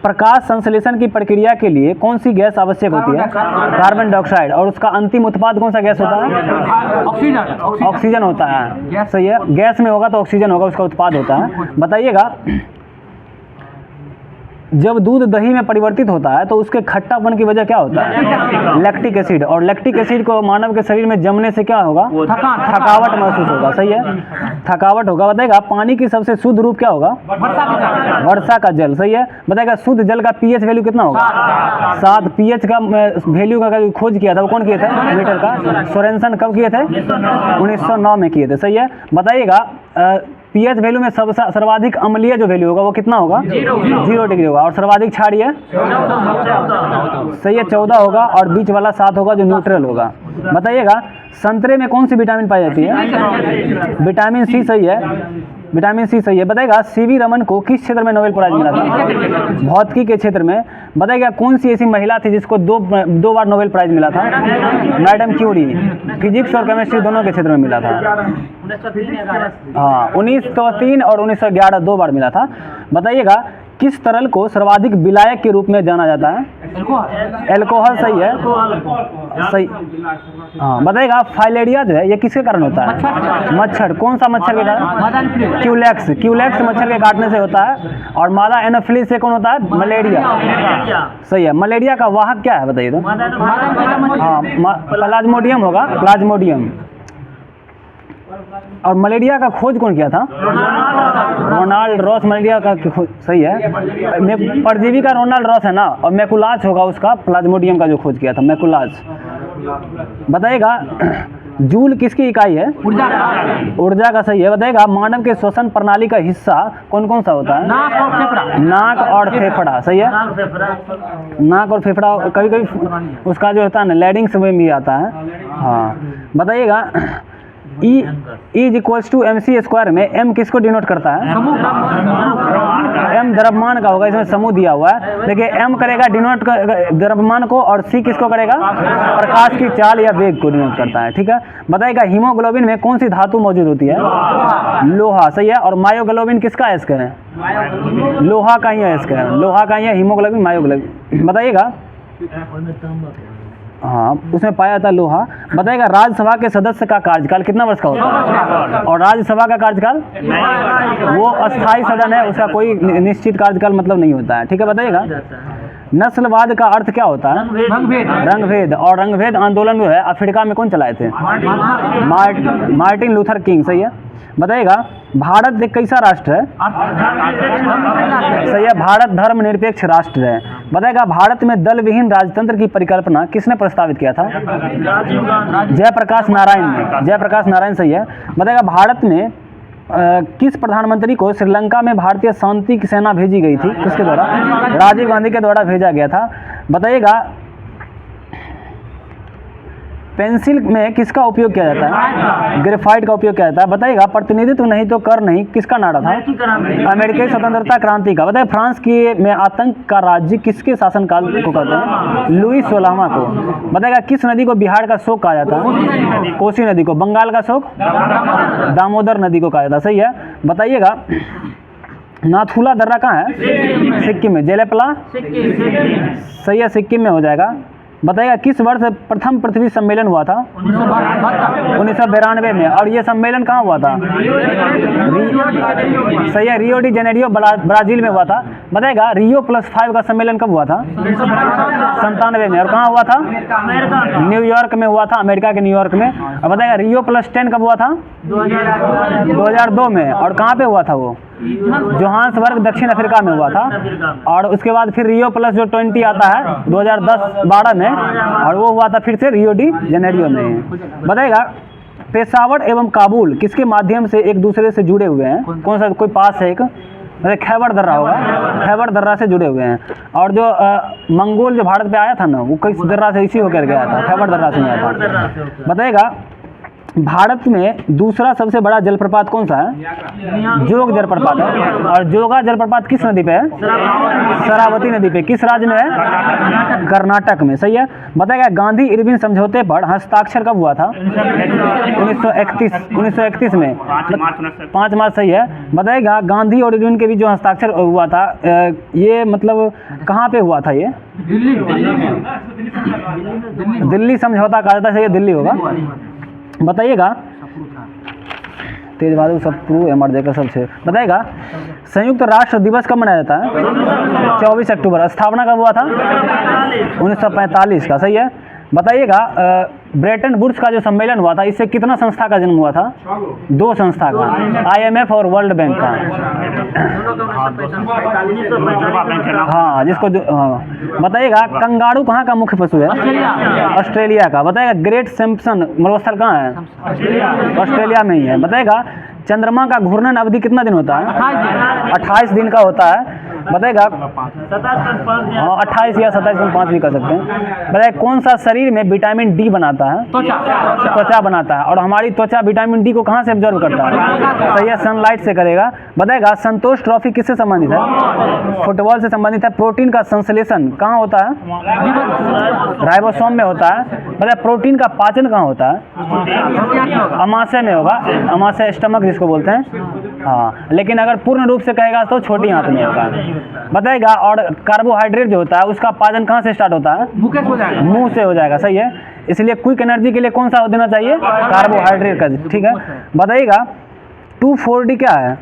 Speaker 2: प्रकाश संश्लेषण की प्रक्रिया के लिए कौन सी गैस आवश्यक होती है? Carbon dioxide. और उसका अंतिम उत्पाद कौन सा गैस होता है? ऑक्सीजन होता है, सही है। गैस में होगा तो ऑक्सीजन होगा, उसका उत्पाद होता है। बताइएगा जब दूध दही में परिवर्तित होता है तो उसके खट्टापन की वजह क्या होता है? Lactic acid. और लैक्टिक एसिड को मानव के शरीर में जमने से क्या होगा? थकावट महसूस होगा, सही है। थकावट होगा। बताएगा पानी की सबसे शुद्ध रूप क्या होगा? वर्षा का जल, सही है। बताएगा शुद्ध जल का pH वैल्यू कितना होगा? 7। pH का वैल्यू का खोज किया था वो कौन किए थे? मीटर का सोरेनसन कब किए थे? 1909 में किए थे, सही है। बताइएगा pH वैल्यू में सर्वाधिक अम्लीय जो वैल्यू होगा वो कितना होगा? 0 डिग्री होगा। और सर्वाधिक क्षारीय, सही है, 14 होगा। और बीच वाला 7 होगा जो न्यूट्रल होगा। बताइएगा संतरे में कौन सी विटामिन पाई जाती है? विटामिन सी, सही है। विटामिन सी, सही है। बताएगा सीवी रमन को किस क्षेत्र में नोबेल प्राइज मिला था? भौतिकी के क्षेत्र में। बताइएगा कौन सी ऐसी महिला थी जिसको दो बार नोबेल प्राइज मिला था? Madam Curie. फिजिक्स और केमिस्ट्री दोनों के क्षेत्र में मिला था। हाँ, 1903 और 1911 2 बार मिला था। बताइएगा किस तरल को सर्वाधिक विलायक के रूप में जाना जाता है? एल्कोहल, सही है, सही। हाँ, बताइएगा फाइलेरिया जो है ये किसके कारण होता है? मच्छर। कौन सा मच्छर के कारण? क्यूलेक्स। क्यूलेक्स मच्छर के काटने से होता है। और मादा एनोफिलीज से कौन होता है? मलेरिया, सही है। मलेरिया का वाहक क्या है बताइए तो? हाँ, प्लाज्मोडियम होगा, प्लाज्मोडियम। और मलेरिया का खोज कौन किया था? Ronald Ross. मलेरिया का खोज, सही है। परजीवी का रोनाल्ड रॉस है ना। और मैकुलास होगा उसका, प्लाज्मोडियम का जो खोज किया था, मैकुलास। बताइएगा जूल किसकी इकाई है? ऊर्जा का, सही है। बताइएगा मानव के श्वसन प्रणाली का हिस्सा कौन कौन सा होता है? नाक और फेफड़ा, सही है। नाक और फेफड़ा कभी कभी उसका जो होता है ना लैडिंग्स में भी आता है। हाँ, बताइएगा E = mc² में m किसको डिनोट करता है? m द्रव्यमान का होगा, इसमें समूह दिया हुआ है। देखिए m करेगा डिनोट द्रव्यमान को, और c किसको करेगा? प्रकाश की चाल या वेग को डिनोट करता है, ठीक है। बताइएगा हीमोग्लोबिन में कौन सी धातु मौजूद होती है? लोहा, सही है। और मायोग्लोबिन किसका अयस्क है? लोहा का ही अयस्क है, लोहा का ही है हीमोग्लोबिन, मायोग्लोबिन। बताइएगा हाँ, उसमें पाया जाता है लोहा। बताइएगा राज्यसभा के सदस्य का कार्यकाल कितना वर्ष का होता है? और राज्यसभा का कार्यकाल वो अस्थायी सदन है, उसका कोई निश्चित कार्यकाल मतलब नहीं होता है, ठीक है। बताइएगा नस्लवाद का अर्थ क्या होता है? रंगभेद। और रंगभेद आंदोलन जो है अफ्रीका में कौन चलाए थे? मार्टिन लूथर किंग, सही है। बताइएगा भारत एक कैसा राष्ट्र है? सही है, भारत धर्मनिरपेक्ष राष्ट्र है। बताइएगा भारत में दल विहीन राजतंत्र की परिकल्पना किसने प्रस्तावित किया था? जयप्रकाश नारायण ने। जयप्रकाश नारायण, सही है। बताइएगा भारत में किस प्रधानमंत्री को श्रीलंका में भारतीय शांति की सेना भेजी गई थी? किसके द्वारा? राजीव गांधी के द्वारा भेजा गया था। बताइएगा पेंसिल में किसका उपयोग किया जाता है? ग्रेफाइट का उपयोग किया जाता है। बताइएगा प्रतिनिधित्व नहीं तो कर नहीं किसका नारा था? अमेरिकी स्वतंत्रता क्रांति का। बताइए फ्रांस की में आतंक का राज्य किसके शासनकाल को कहते हैं? लुई 16वां को। बताइएगा किस नदी को बिहार का शोक कहा जाता है? कोसी नदी को। बंगाल का शोक? दामोदर नदी को कहा जाता है, सही है। बताइएगा नाथुला दर्रा कहाँ है? सिक्किम में। जेलेपला, सही है, सिक्किम में हो जाएगा। बताइएगा किस वर्ष प्रथम पृथ्वी सम्मेलन हुआ था? 1992 में। और ये सम्मेलन कहाँ हुआ था? सही है, रियो डी जेनेरियो ब्राजील में हुआ था। बताइएगा Rio+5 का सम्मेलन कब हुआ था? 97 में। और कहाँ हुआ था? न्यूयॉर्क में हुआ था, अमेरिका के न्यूयॉर्क में। और बताइएगा Rio+10 कब हुआ था? 2002 में। और कहाँ पे हुआ था वो? जोहान्सबर्ग, दक्षिण अफ्रीका में हुआ था। और उसके बाद फिर Rio+20 आता है 2010-12 में, और वो हुआ था फिर से रियो डी जेनेरियो में। बताइएगा पेशावर एवं काबुल किसके माध्यम से एक दूसरे से जुड़े हुए हैं? कौन सा कोई पास है एक? खैबर दर्रा होगा, खैबर दर्रा से जुड़े हुए हैं। और जो मंगोल जो भारत पे आया था ना, वो किस दर्रा से? इसी होकर गया था, खैबर दर्रा से आया था। बताइएगा भारत में दूसरा सबसे बड़ा जलप्रपात कौन सा है? जोग जलप्रपात है। और जोगा जलप्रपात किस नदी पे है? शरावती नदी पे। किस राज्य में है? कर्नाटक में। सही है। बताएगा गांधी इरविन समझौते पर हस्ताक्षर कब हुआ था? 1931 में। 5 मार्च। सही है। बताएगा गांधी और इरविन के बीच जो हस्ताक्षर हुआ था ये मतलब कहाँ पे हुआ था? ये दिल्ली समझौता कहा जाता है। सही, दिल्ली होगा। बताइएगा तेज बहादुर सप्रू एम आर सबसे। बताइएगा संयुक्त राष्ट्र दिवस कब मनाया जाता है? 24 अक्टूबर। स्थापना कब हुआ था? 1945 का। सही है। बताइएगा ब्रेटन वुड्स का जो सम्मेलन हुआ था इससे कितना संस्था का जन्म हुआ था? 2 संस्था का, IMF और वर्ल्ड बैंक का। हाँ, जिसको बताइएगा कंगारू कहाँ का मुख्य पशु है? ऑस्ट्रेलिया का। बताइएगा ग्रेट सैम्पसन मरुस्थल कहाँ है? ऑस्ट्रेलिया में ही है। बताइएगा चंद्रमा का घूर्णन अवधि कितना दिन होता है? 28 दिन का होता है। बताएगा 28 या 27.5 भी कर सकते हैं। बताइए कौन सा शरीर में विटामिन डी बनाता है? त्वचा बनाता है। और हमारी त्वचा विटामिन डी को कहाँ से एब्जॉर्ब करता है? सही है, सनलाइट से करेगा। बताएगा संतोष ट्रॉफी किससे संबंधित है? फुटबॉल से संबंधित है। प्रोटीन का संश्लेषण कहाँ होता है? राइबोसोम में होता है। बताइए प्रोटीन का पाचन कहाँ होता है? अमाशय में होगा। अमाशय स्टमक जिसको बोलते हैं। हाँ, लेकिन अगर पूर्ण रूप से कहेगा तो छोटी आंत में होगा। बताएगा और कार्बोहाइड्रेट जो होता है उसका पाचन कहाँ से स्टार्ट होता है? मुंह से हो जाएगा। सही है। इसलिए क्विक एनर्जी के लिए कौन सा देना चाहिए? कार्बोहाइड्रेट का। ठीक है। बताइएगा 2,4-D क्या है?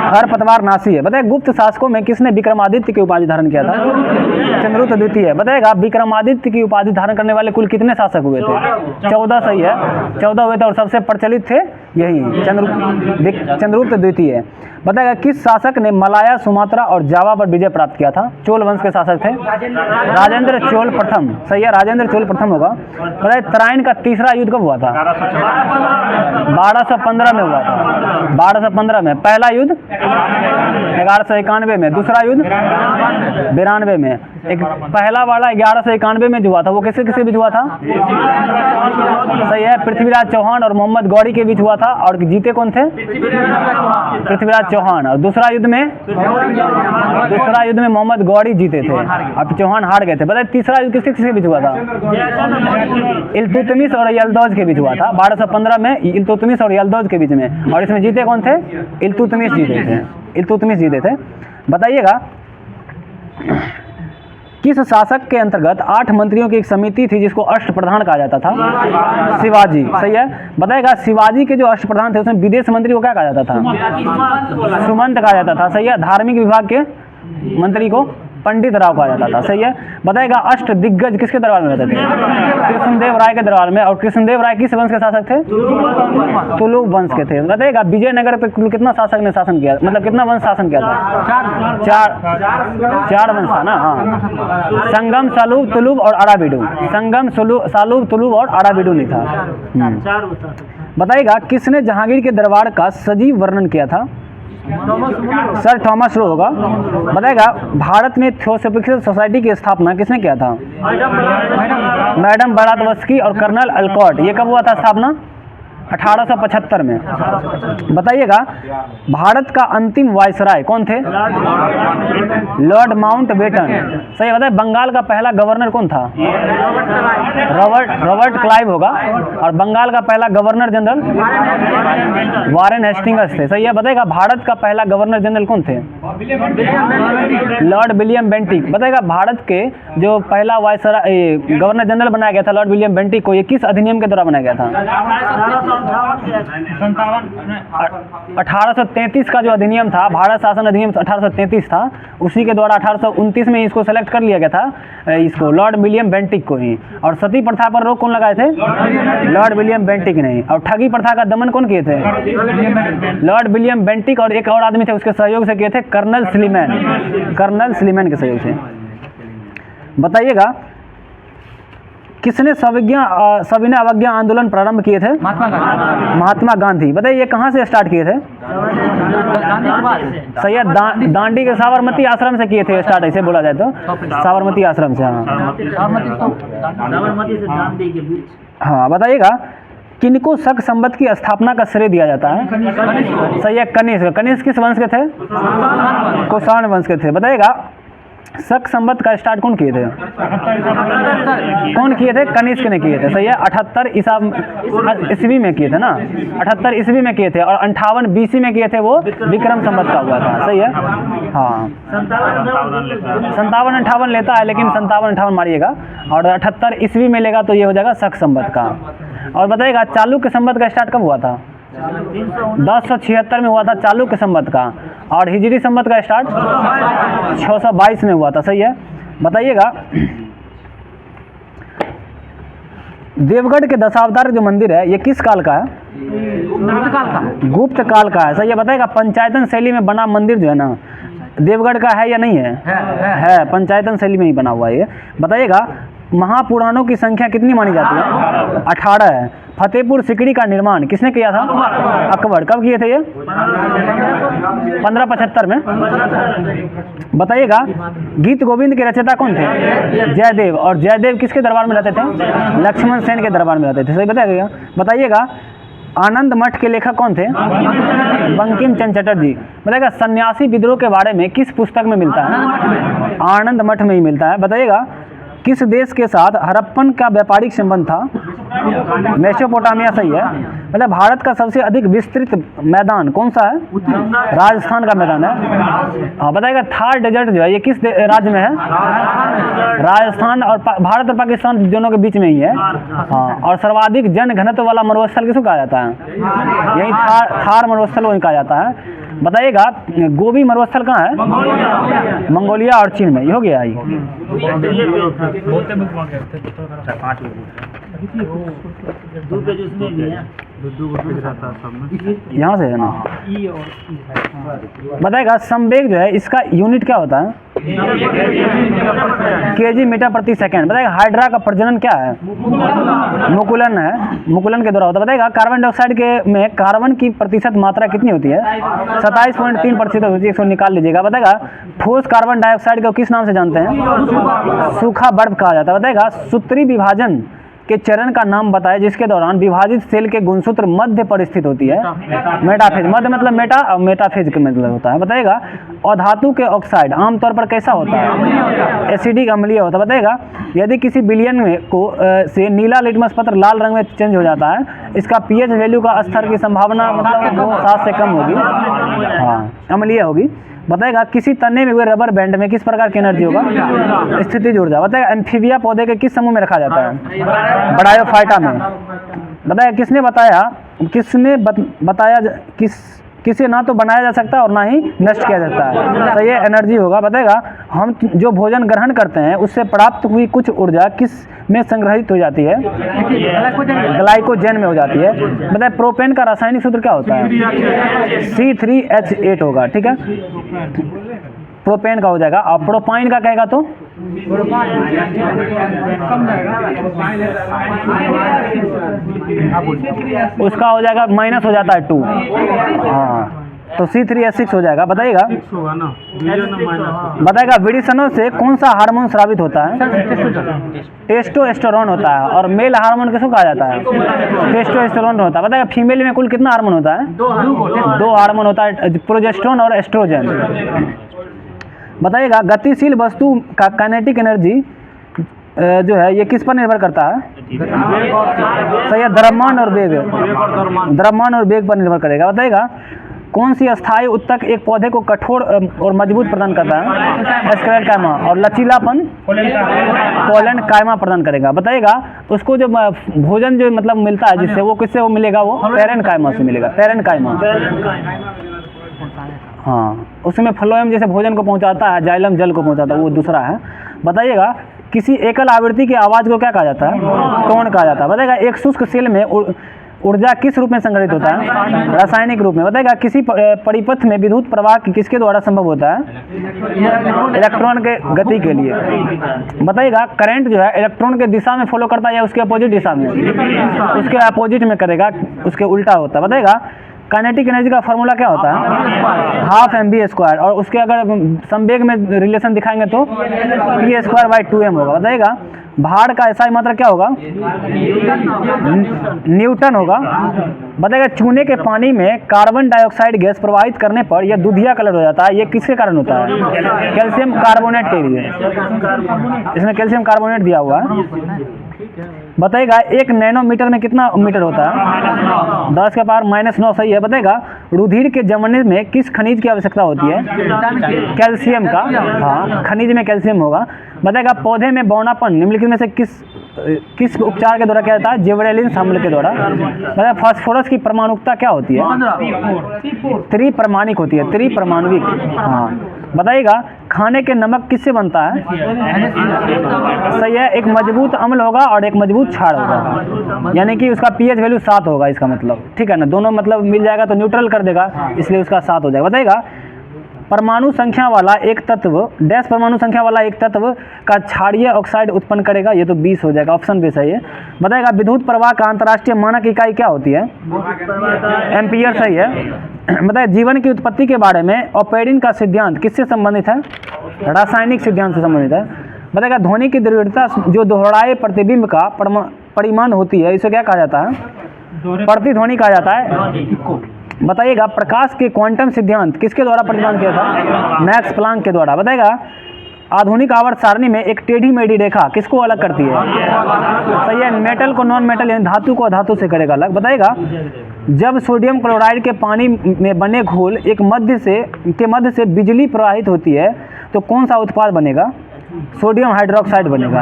Speaker 2: खरपतवार नाशी है। बताइए गुप्त शासकों में किसने विक्रमादित्य की उपाधि धारण किया था? चंद्रगुप्त द्वितीय। बताएगा विक्रमादित्य की उपाधि धारण करने वाले कुल कितने शासक हुए थे? 14। सही है, 14 हुए थे और सबसे प्रचलित थे यही चंद्रगुप्त द्वितीय। बताएगा किस शासक ने मलाया, सुमात्रा और जावा पर विजय प्राप्त किया था? चोल वंश के शासक थे राजेंद्र चोल प्रथम। सही है, राजेंद्र चोल प्रथम होगा। बताइए तराइन का तीसरा युद्ध कब हुआ था? 1215 में हुआ था। 1215 में। पहला युद्ध 1191 में। दूसरा युद्ध 92 में। एक पहला वाला 1191 में जो हुआ था वो किसके बीच हुआ था? सही है, पृथ्वीराज चौहान और मोहम्मद गौरी के बीच हुआ था। और जीते कौन थे? पृथ्वीराज चौहान। और दूसरा युद्ध में मोहम्मद गौरी जीते थे और चौहान हार गए थे। बताइए तीसरा युद्ध किसके बीच हुआ था? इल्तुतमिश और यल्दौज के बीच हुआ था। 1215 में इल्तुतमिश और यल्दौज के बीच में। और इसमें जीते कौन थे? इल्तुतमिश जीते थे। बताइएगा किस शासक के अंतर्गत 8 मंत्रियों की एक समिति थी जिसको अष्टप्रधान कहा जाता था? शिवाजी। सही है। बताएगा शिवाजी के जो अष्टप्रधान थे उसमें विदेश मंत्री को क्या कहा जाता था? सुमंत कहा जाता था। सही है। धार्मिक विभाग के मंत्री को पंडित राव कहा जाता था। सही है। बताएगा अष्ट दिग्गज किसके दरबार में रहते थे? कृष्णदेव राय के दरबार में। और कृष्णदेव राय किस वंश के शासक थे? तुलुप वंश के थे। बताइएगा विजयनगर पे कुल कितना शासक ने शासन किया? मतलब कितना वंश शासन किया था? 4 वंश था ना। हाँ, संगम, सालूब, तुलुप और अराबिडू। संगम, सालूब, तुलुप और अराबिडू नहीं था। बताइएगा किसने जहांगीर के दरबार का सजीव वर्णन किया था? सर थॉमस रो होगा। बताएगा भारत में थियोसॉफिकल सोसाइटी की स्थापना किसने किया था? मैडम ब्लावात्स्की और कर्नल अलकॉट। ये कब हुआ था स्थापना? 1875 में। बताइएगा भारत का अंतिम वायसराय कौन थे? Lord Mountbatten. सही बताए। बंगाल का पहला गवर्नर कौन था? रॉबर्ट क्लाइव होगा। और बंगाल का पहला गवर्नर जनरल वारेन हेस्टिंग्स थे। सही है। बताएगा भारत का पहला गवर्नर जनरल कौन थे? Lord William Bentinck. बताएगा भारत के जो पहला वायसराय गवर्नर जनरल बनाया गया था लॉर्ड विलियम बेंटिक को, ये किस अधिनियम के द्वारा बनाया गया था? 1833 का जो अधिनियम था, भारत शासन अधिनियम 1833 था, उसी के द्वारा 1829 में इसको सेलेक्ट कर लिया गया था, इसको लॉर्ड विलियम बेंटिक को ही। और सती प्रथा पर रोक कौन लगाए थे? लॉर्ड विलियम बेंटिक ने। और ठगी प्रथा का दमन कौन किए थे? Lord William Bentinck. और एक और आदमी थे उसके सहयोग से किए थे, कर्नल स्लीमैन के सहयोग से। बताइएगा किसने सविनय अवज्ञा आंदोलन प्रारंभ किए थे? महात्मा गांधी। बताइए ये कहाँ से स्टार्ट किए थे? सही है, दांडी के साबरमती आश्रम से किए थे स्टार्ट, ऐसे बोला जाए तो साबरमती आश्रम से। हाँ, बताइएगा किनको शक संबंध की स्थापना का श्रेय दिया जाता है? सही है, कनिष्क। कनिष्क किस वंश के थे? कुषाण वंश के थे। बताइएगा शक संबंध का स्टार्ट कौन किए थे? कौन किए थे? कनिष्क ने किए थे। सही है, 78 ईस्वी में किए थे ना, 78 ईस्वी में किए थे, और 58 BC में किए थे, वो विक्रम संबंध का हुआ था। सही है, हाँ 57-58 लेता है, लेकिन 57-58 मारिएगा, और 78 ईस्वी में लेगा तो ये हो जाएगा शक संबंध का। और बताइएगा चालुक्य संबंध का स्टार्ट कब हुआ था? 1076 में हुआ था चालुक्य संबंध का, और हिजरी संबंध का स्टार्ट 622 में हुआ था। सही है, बताइएगा देवगढ़ के दशावतार जो मंदिर है ये किस काल का है? गुप्त काल का है। सही है, बताइएगा पंचायतन शैली में बना मंदिर जो है ना, देवगढ़ का है या नहीं है? है, पंचायतन शैली में ही बना हुआ है ये। बताइएगा महापुराणों की संख्या कितनी मानी जाती है? 18 है। फतेहपुर सिकड़ी का निर्माण किसने किया था? अकबर। कब किए थे ये? 1575 में। बताइएगा गीत गोविंद के रचयिता कौन थे? जयदेव। और जयदेव किसके दरबार में रहते थे? लक्ष्मण सेन के दरबार में रहते थे। सही बताइएगा। बताइएगा आनंद मठ के लेखक कौन थे? बंकिम चंद्र चटर्जी। बताइएगा सन्यासी विद्रोह के बारे में किस पुस्तक में मिलता है? आनंद मठ में ही मिलता है। बताइएगा किस देश के साथ हड़प्पन का व्यापारिक संबंध था? मेसोपोटामिया। सही है। मतलब भारत का सबसे अधिक विस्तृत मैदान कौन सा है? राजस्थान का मैदान है। हाँ, बताइएगा थार डेजर्ट जो है ये किस राज्य में है? राजस्थान। और भारत और पाकिस्तान दोनों के बीच में ही है। हाँ, और सर्वाधिक जन घनत्व वाला मरुस्थल किसको कहा जाता है? यही थार मरुस्थल वही कहा जाता है। बताइएगा गोबी मरुस्थल कहाँ है? मंगोलिया और चीन में। ये हो गया ही। यहाँ से है ना। बताएगा संवेग जो है इसका यूनिट क्या होता है? kg मीटर प्रति सेकेंड। बताएगा हाइड्रा का प्रजनन क्या है? मुकुलन है, मुकुलन के द्वारा होता है। बताएगा कार्बन डाइऑक्साइड के में कार्बन की प्रतिशत मात्रा कितनी होती है? 27.3% होती है। इसको निकाल लीजिएगा। बताएगा ठोस कार्बन डाइऑक्साइड को किस नाम से जानते हैं? सूखा बर्फ कहा जाता है। बताएगा सूत्री विभाजन के चरण का नाम बताएं जिसके दौरान विभाजित सेल के गुणसूत्र मध्य पर स्थित होती है? मेटाफेज। मध्य मतलब मेटा, और मेटाफेज का मतलब होता है। बताएगा अधातु के ऑक्साइड आमतौर पर कैसा होता है? एसिडिक अम्लीय होता है। बताएगा यदि किसी विलयन में से नीला लिटमस पत्र लाल रंग में चेंज हो जाता है, इसका pH वैल्यू का स्तर की संभावना मतलब 7 से कम होगी। हाँ, अम्लीय होगी। बताएगा किसी तने में हुए रबर बैंड में किस प्रकार की एनर्जी होगा? स्थितिज ऊर्जा। बताएगा एम्फीबिया पौधे के किस समूह में रखा जाता है? ब्रायोफाइटा में। बताएगा किसने बताया किसे ना तो बनाया जा सकता और ना ही नष्ट किया जाता है? तो ये एनर्जी होगा। बताएगा हम जो भोजन ग्रहण करते हैं उससे प्राप्त हुई कुछ ऊर्जा किस में संग्रहित हो जाती है? ग्लाइकोजन में हो जाती है। बताए प्रोपेन का रासायनिक सूत्र क्या होता है? C3H8 होगा। ठीक है, प्रोपेन का हो जाएगा। और प्रोपाइन का कहेगा तो उसका हो जाएगा माइनस हो जाता है 2। हाँ, तो C3H6 हो जाएगा। बताइएगा विडिसनों से कौन सा हार्मोन स्रावित होता है? टेस्टोस्टेरोन होता है। और मेल हार्मोन किसको कहा जाता है? टेस्टोस्टेरोन होता है। बताइएगा फीमेल में कुल कितना हार्मोन होता है? 2 हार्मोन होता है, प्रोजेस्टेरोन और एस्ट्रोजन। बताइएगा गतिशील वस्तु का काइनेटिक एनर्जी जो है ये किस पर निर्भर करता है? सही है, द्रव्यमान और वेग। द्रव्यमान और वेग पर निर्भर करेगा। बताइएगा कौन सी अस्थायी उत्तक एक पौधे को कठोर और मजबूत प्रदान करता है? स्क्लेरल कायमा। और लचीलापन पोलन कायमा प्रदान करेगा। बताइएगा उसको जो भोजन जो मतलब मिलता है जिससे वो किससे वो मिलेगा? वो पेरेन कायमा से मिलेगा। पेरेन कायमा। हाँ, उसमें फ्लोएम जैसे भोजन को पहुंचाता है, जाइलम जल को पहुंचाता है, वो दूसरा है। बताइएगा किसी एकल आवृत्ति की आवाज़ को क्या कहा जाता है? टोन कहा जाता है। बताइएगा एक शुष्क सेल में ऊर्जा किस रूप में संग्रहित होता है? रासायनिक रूप में। बताइएगा किसी परिपथ में विद्युत प्रवाह किसके द्वारा संभव होता है? इलेक्ट्रॉन के गति के लिए। बताइएगा करंट जो है इलेक्ट्रॉन के दिशा में फॉलो करता है या उसके अपोजिट दिशा में? उसके अपोजिट में करेगा, उसके उल्टा होता है। बताइएगा काइनेटिक एनर्जी का फॉर्मूला क्या होता है? 12 mv²। और उसके अगर संवेग में रिलेशन दिखाएंगे तो p²/2m होगा। बताइएगा भार का SI मात्रक क्या होगा? न्यूटन होगा। बताएगा चूने के पानी में कार्बन डाइऑक्साइड गैस प्रवाहित करने पर यह दूधिया कलर हो जाता है, ये किसके कारण होता है? कैल्शियम कार्बोनेट के लिए। इसमें कैल्शियम कार्बोनेट दिया हुआ है। बताएगा 1 नैनोमीटर में कितना मीटर होता है? 10 के पावर -9 सही है। बताएगा रुधिर के जमने में किस खनिज की आवश्यकता होती है? कैल्शियम का। हाँ, खनिज में कैल्शियम होगा। बताएगा पौधे में बौनापन निम्नलिखित में से किस उपचार के द्वारा किया जाता है? जिबरेलिन्स अम्ल के द्वारा। बताएगा फास्फोरस की परमाणुकता क्या होती है? त्रिपरमाणिक होती है, त्रिपरमाणविक। हाँ। बताइएगा खाने के नमक किससे बनता है? सही है, एक मजबूत अम्ल होगा और एक मजबूत क्षार होगा, यानी कि उसका pH वैल्यू 7 होगा, इसका मतलब, ठीक है ना। दोनों मतलब मिल जाएगा तो न्यूट्रल कर देगा, इसलिए उसका 7 हो जाएगा। बताइएगा परमाणु संख्या वाला एक तत्व, डैश परमाणु संख्या वाला एक तत्व का क्षारीय ऑक्साइड उत्पन्न करेगा, ये तो 20 हो जाएगा, ऑप्शन बी सही है। बताएगा विद्युत प्रवाह का अंतर्राष्ट्रीय मानक इकाई क्या होती है? एम्पियर सही है। बताइए जीवन की उत्पत्ति के बारे में ऑपेरिन का सिद्धांत किससे संबंधित है? रासायनिक सिद्धांत से संबंधित है। बताएगा ध्वनि की दृढ़ता जो दोहराए प्रतिबिंब का परिमाण होती है, इसे क्या कहा जाता है? प्रतिध्वनि कहा जाता है। बताइएगा प्रकाश के क्वांटम सिद्धांत किसके द्वारा प्रतिपादन किया था? मैक्स प्लांक के द्वारा। बताइएगा आधुनिक आवर्त सारणी में एक टेढ़ी मेढ़ी रेखा किसको अलग करती है? सही है, मेटल को नॉन मेटल यानी धातु को धातु से करेगा अलग। बताइएगा जब सोडियम क्लोराइड के पानी में बने घोल एक मध्य से बिजली प्रवाहित होती है तो कौन सा उत्पाद बनेगा? सोडियम हाइड्रोक्साइड बनेगा।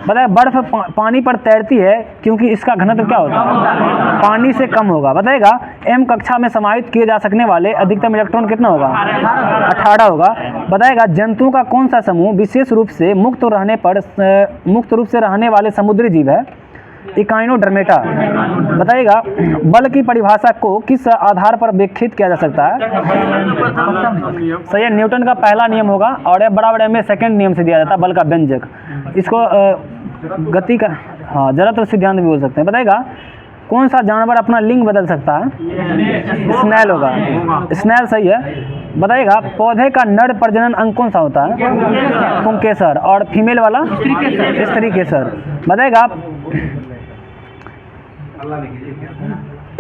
Speaker 2: बताइए बर्फ पानी पर तैरती है क्योंकि इसका घनत्व क्या होता है? पानी से कम होगा। बताइएगा m कक्षा में समाहित किए जा सकने वाले अधिकतम इलेक्ट्रॉन कितना होगा? 18 होगा। बताइएगा जंतुओं का कौन सा समूह विशेष रूप से मुक्त रूप से रहने वाले समुद्री जीव है? इकाइनोडर्मेटा। बताइएगा बल की परिभाषा को किस आधार पर व्याख्यात किया जा सकता है? सही है, न्यूटन का पहला नियम होगा और F = ma सेकंड नियम से दिया जाता है बल का व्यंजक। इसको गति का जड़त्व सिद्धांत भी बोल सकते हैं। बताइएगा कौन सा जानवर अपना लिंग बदल सकता है? स्नेल होगा, स्नेल सही है। बताइएगा पौधे का नर प्रजनन अंग कौन सा होता है? पुंकेसर। और फीमेल वाला? स्त्रीकेसर। बताइएगा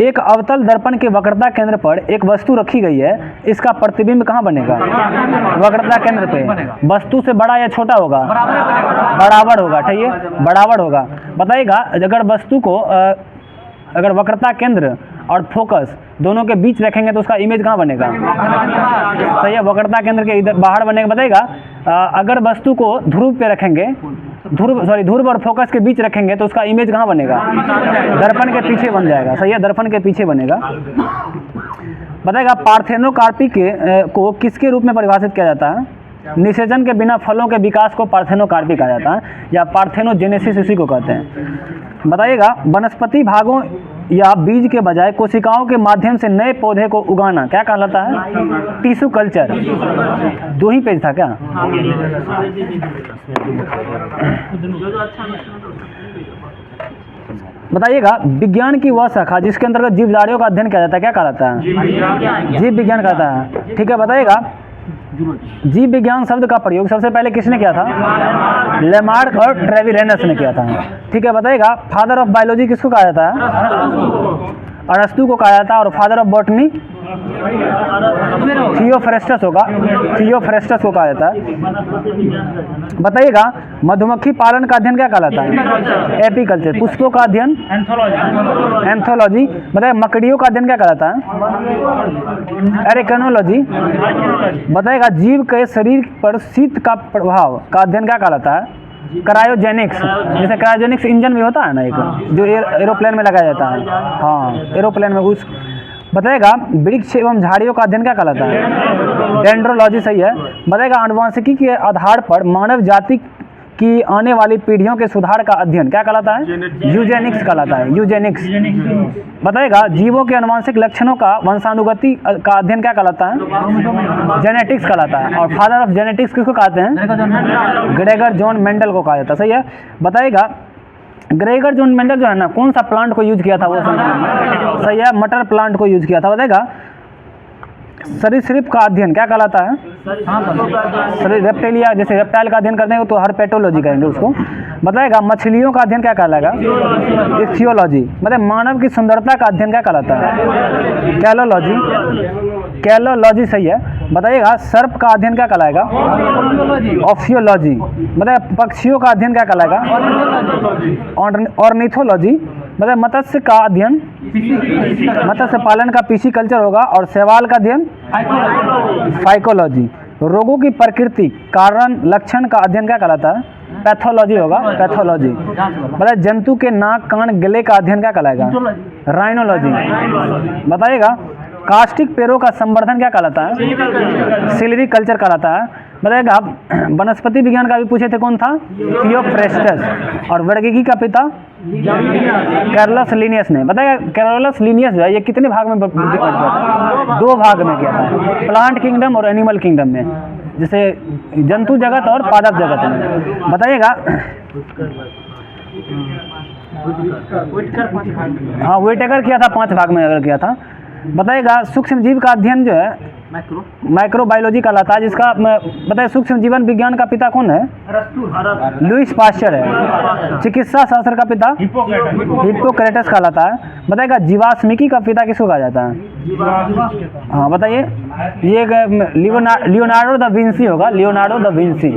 Speaker 2: एक अवतल दर्पण के वक्रता केंद्र पर एक वस्तु रखी गई है, इसका प्रतिबिंब कहाँ बनेगा? वक्रता केंद्र पे। वस्तु से बड़ा या छोटा होगा? बराबर होगा, ठीक है, बराबर होगा। बताइएगा अगर वस्तु को अगर वक्रता केंद्र और फोकस दोनों के बीच रखेंगे तो उसका इमेज कहाँ बनेगा? सही है, वक्रता केंद्र के इधर बाहर बनेगा। बताइएगा अगर वस्तु को ध्रुव पे रखेंगे, ध्रुव और फोकस के बीच रखेंगे तो उसका इमेज कहाँ बनेगा? दर्पण के पीछे बन जाएगा। सही है, दर्पण के पीछे बनेगा। बताइएगा पार्थेनोकार्पी को किसके रूप में परिभाषित किया जाता है? निषेचन के बिना फलों के विकास को पार्थेनोकार्पी कहा जाता है या पार्थेनोजेनेसिस इसी को कहते हैं। बताइएगा वनस्पति भागों या बीज के बजाय कोशिकाओं के माध्यम से नए पौधे को उगाना क्या कहलाता है? Tissue culture. 2 ही पेज था क्या? बताइएगा विज्ञान की वह शाखा जिसके अंतर्गत जीवधारियों का अध्ययन किया जाता है क्या कहलाता है? जीव विज्ञान कहता है, ठीक है। बताइएगा जीव विज्ञान शब्द का प्रयोग सबसे पहले किसने किया था? लेमार्क और ट्रेविरेनस ने किया था, ठीक है। बताइएगा फादर ऑफ बायोलॉजी किसको कहा जाता है? अरस्तु को कहा जाता है। और फादर ऑफ बॉटनी थियोफ्रेस्टस होगा, थियोफ्रेस्टस को कहा जाता है। बताइएगा मधुमक्खी पालन का अध्ययन क्या कहलाता है? एपीकल्चर। पुष्पों का अध्ययन? एंथोलॉजी। बताइए मकड़ियों का अध्ययन क्या कहलाता है? एरिकनोलॉजी। बताइएगा जीव के शरीर पर शीत का प्रभाव का अध्ययन क्या कहलाता है? क्रायोजेनिक्स। जैसे क्रायोजेनिक्स इंजन भी होता है ना एक, जो एरोप्लेन में लगाया जाता है, हाँ एरोप्लेन में उस। बताइएगा वृक्ष एवं झाड़ियों का अध्ययन क्या कहलाता है? डेंड्रोलॉजी सही है। बताइएगा आनुवंशिकी के आधार पर मानव जाति की आने वाली पीढ़ियों के सुधार का अध्ययन क्या कहलाता है? यूजेनिक्स कहलाता है, यूजेनिक्स। बताइएगा जीवों के आनुवंशिक लक्षणों का वंशानुगति का अध्ययन क्या कहलाता है? जेनेटिक्स कहलाता है। और फादर ऑफ जेनेटिक्स किसको कहते हैं? ग्रेगर जॉन मेंडल को कहा जाता है, सही है। बताइएगा ग्रेगर जॉन मेंडल जो है ना, कौन सा प्लांट को यूज किया था वो सही है? मटर प्लांट को यूज किया था। बताइएगा सरीसृप का अध्ययन क्या कहलाता है? रेप्टेलिया। जैसे रेप्टाइल का अध्ययन करते हैं तो हर्पेटोलॉजी कहेंगे उसको। बताएगा मछलियों का अध्ययन क्या कहलाएगा? इथियोलॉजी। मतलब मानव की सुंदरता का अध्ययन क्या कहलाता है? कैलोलॉजी। कैलोलॉजी सही है। बताइएगा सर्प का अध्ययन क्या कहलाएगा? ऑफियोलॉजी। मतलब पक्षियों का अध्ययन क्या कहलाएगा? ऑर्निथोलॉजी। मतलब मत्स्य का अध्ययन, मत्स्य पालन का पिसीकल्चर होगा। और शैवाल का अध्ययन फाइकोलॉजी। रोगों की प्रकृति, कारण, लक्षण का अध्ययन क्या कहलाता है? पैथोलॉजी होगा, पैथोलॉजी। मतलब जंतु के नाक, कान, गले का अध्ययन क्या कहलाएगा? राइनोलॉजी। बताइएगा कास्टिक पेड़ों का संवर्धन क्या कहलाता है? सिल्वीकल्चर कहलाता है। बताइएगा वनस्पति विज्ञान का भी पूछे थे, कौन था? थियोफ्रेस्टस। और वर्गीकी का पिता कैरोलस लिनियस ने। बताइएगा कैरोलस लिनियस जो है ये कितने भाग में डिवाइड किया था? 2 भाग में किया था, प्लांट किंगडम और एनिमल किंगडम में, जैसे जंतु जगत और पादप जगत में। बताइएगा हाँ व्हिटेकर किया था, 5 भाग में अगर किया था। बताइएगा सूक्ष्म जीव का अध्ययन जो है माइक्रोबायोलॉजी कहलाता है, जिसका बताइए सूक्ष्म जीवन विज्ञान का पिता कौन है? लुईस पास्चर है। चिकित्सा शास्त्र का पिता हिप्पोक्रेटस कहलाता है। बताइएगा जीवाश्मिकी का पिता किसको कहा जाता है? हाँ बताइए, ये लियोनार्डो दा विंसी होगा, लियोनार्डो दा विंसी।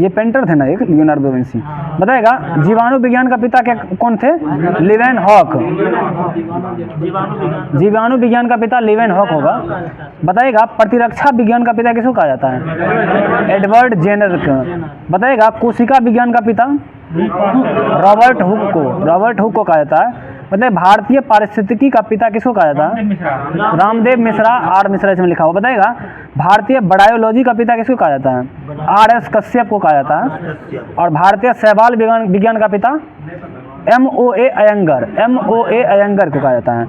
Speaker 2: ये पेंटर थे ना एक, लियोनार्डो दा विंसी। बताएगा जीवाणु विज्ञान का पिता क्या कौन थे? लीवेनहॉक। जीवाणु विज्ञान का पिता लीवेनहॉक होगा। बताइएगा प्रतिरक्षा विज्ञान का पिता किसको कहा जाता है? एडवर्ड जेनर का। बताइएगा कोशिका विज्ञान का पिता रॉबर्ट हुक को कहा जाता है। मतलब भारतीय पारिस्थितिकी का पिता किसको कहा जाता है? रामदेव मिश्रा, आर मिश्रा इसमें लिखा हुआ। बताइएगा भारतीय बायोलॉजी का पिता किसको कहा जाता है? आर.एस. कश्यप को कहा जाता है। और भारतीय शैवाल विज्ञान का पिता M.O.A. अयंगर को कहा जाता है।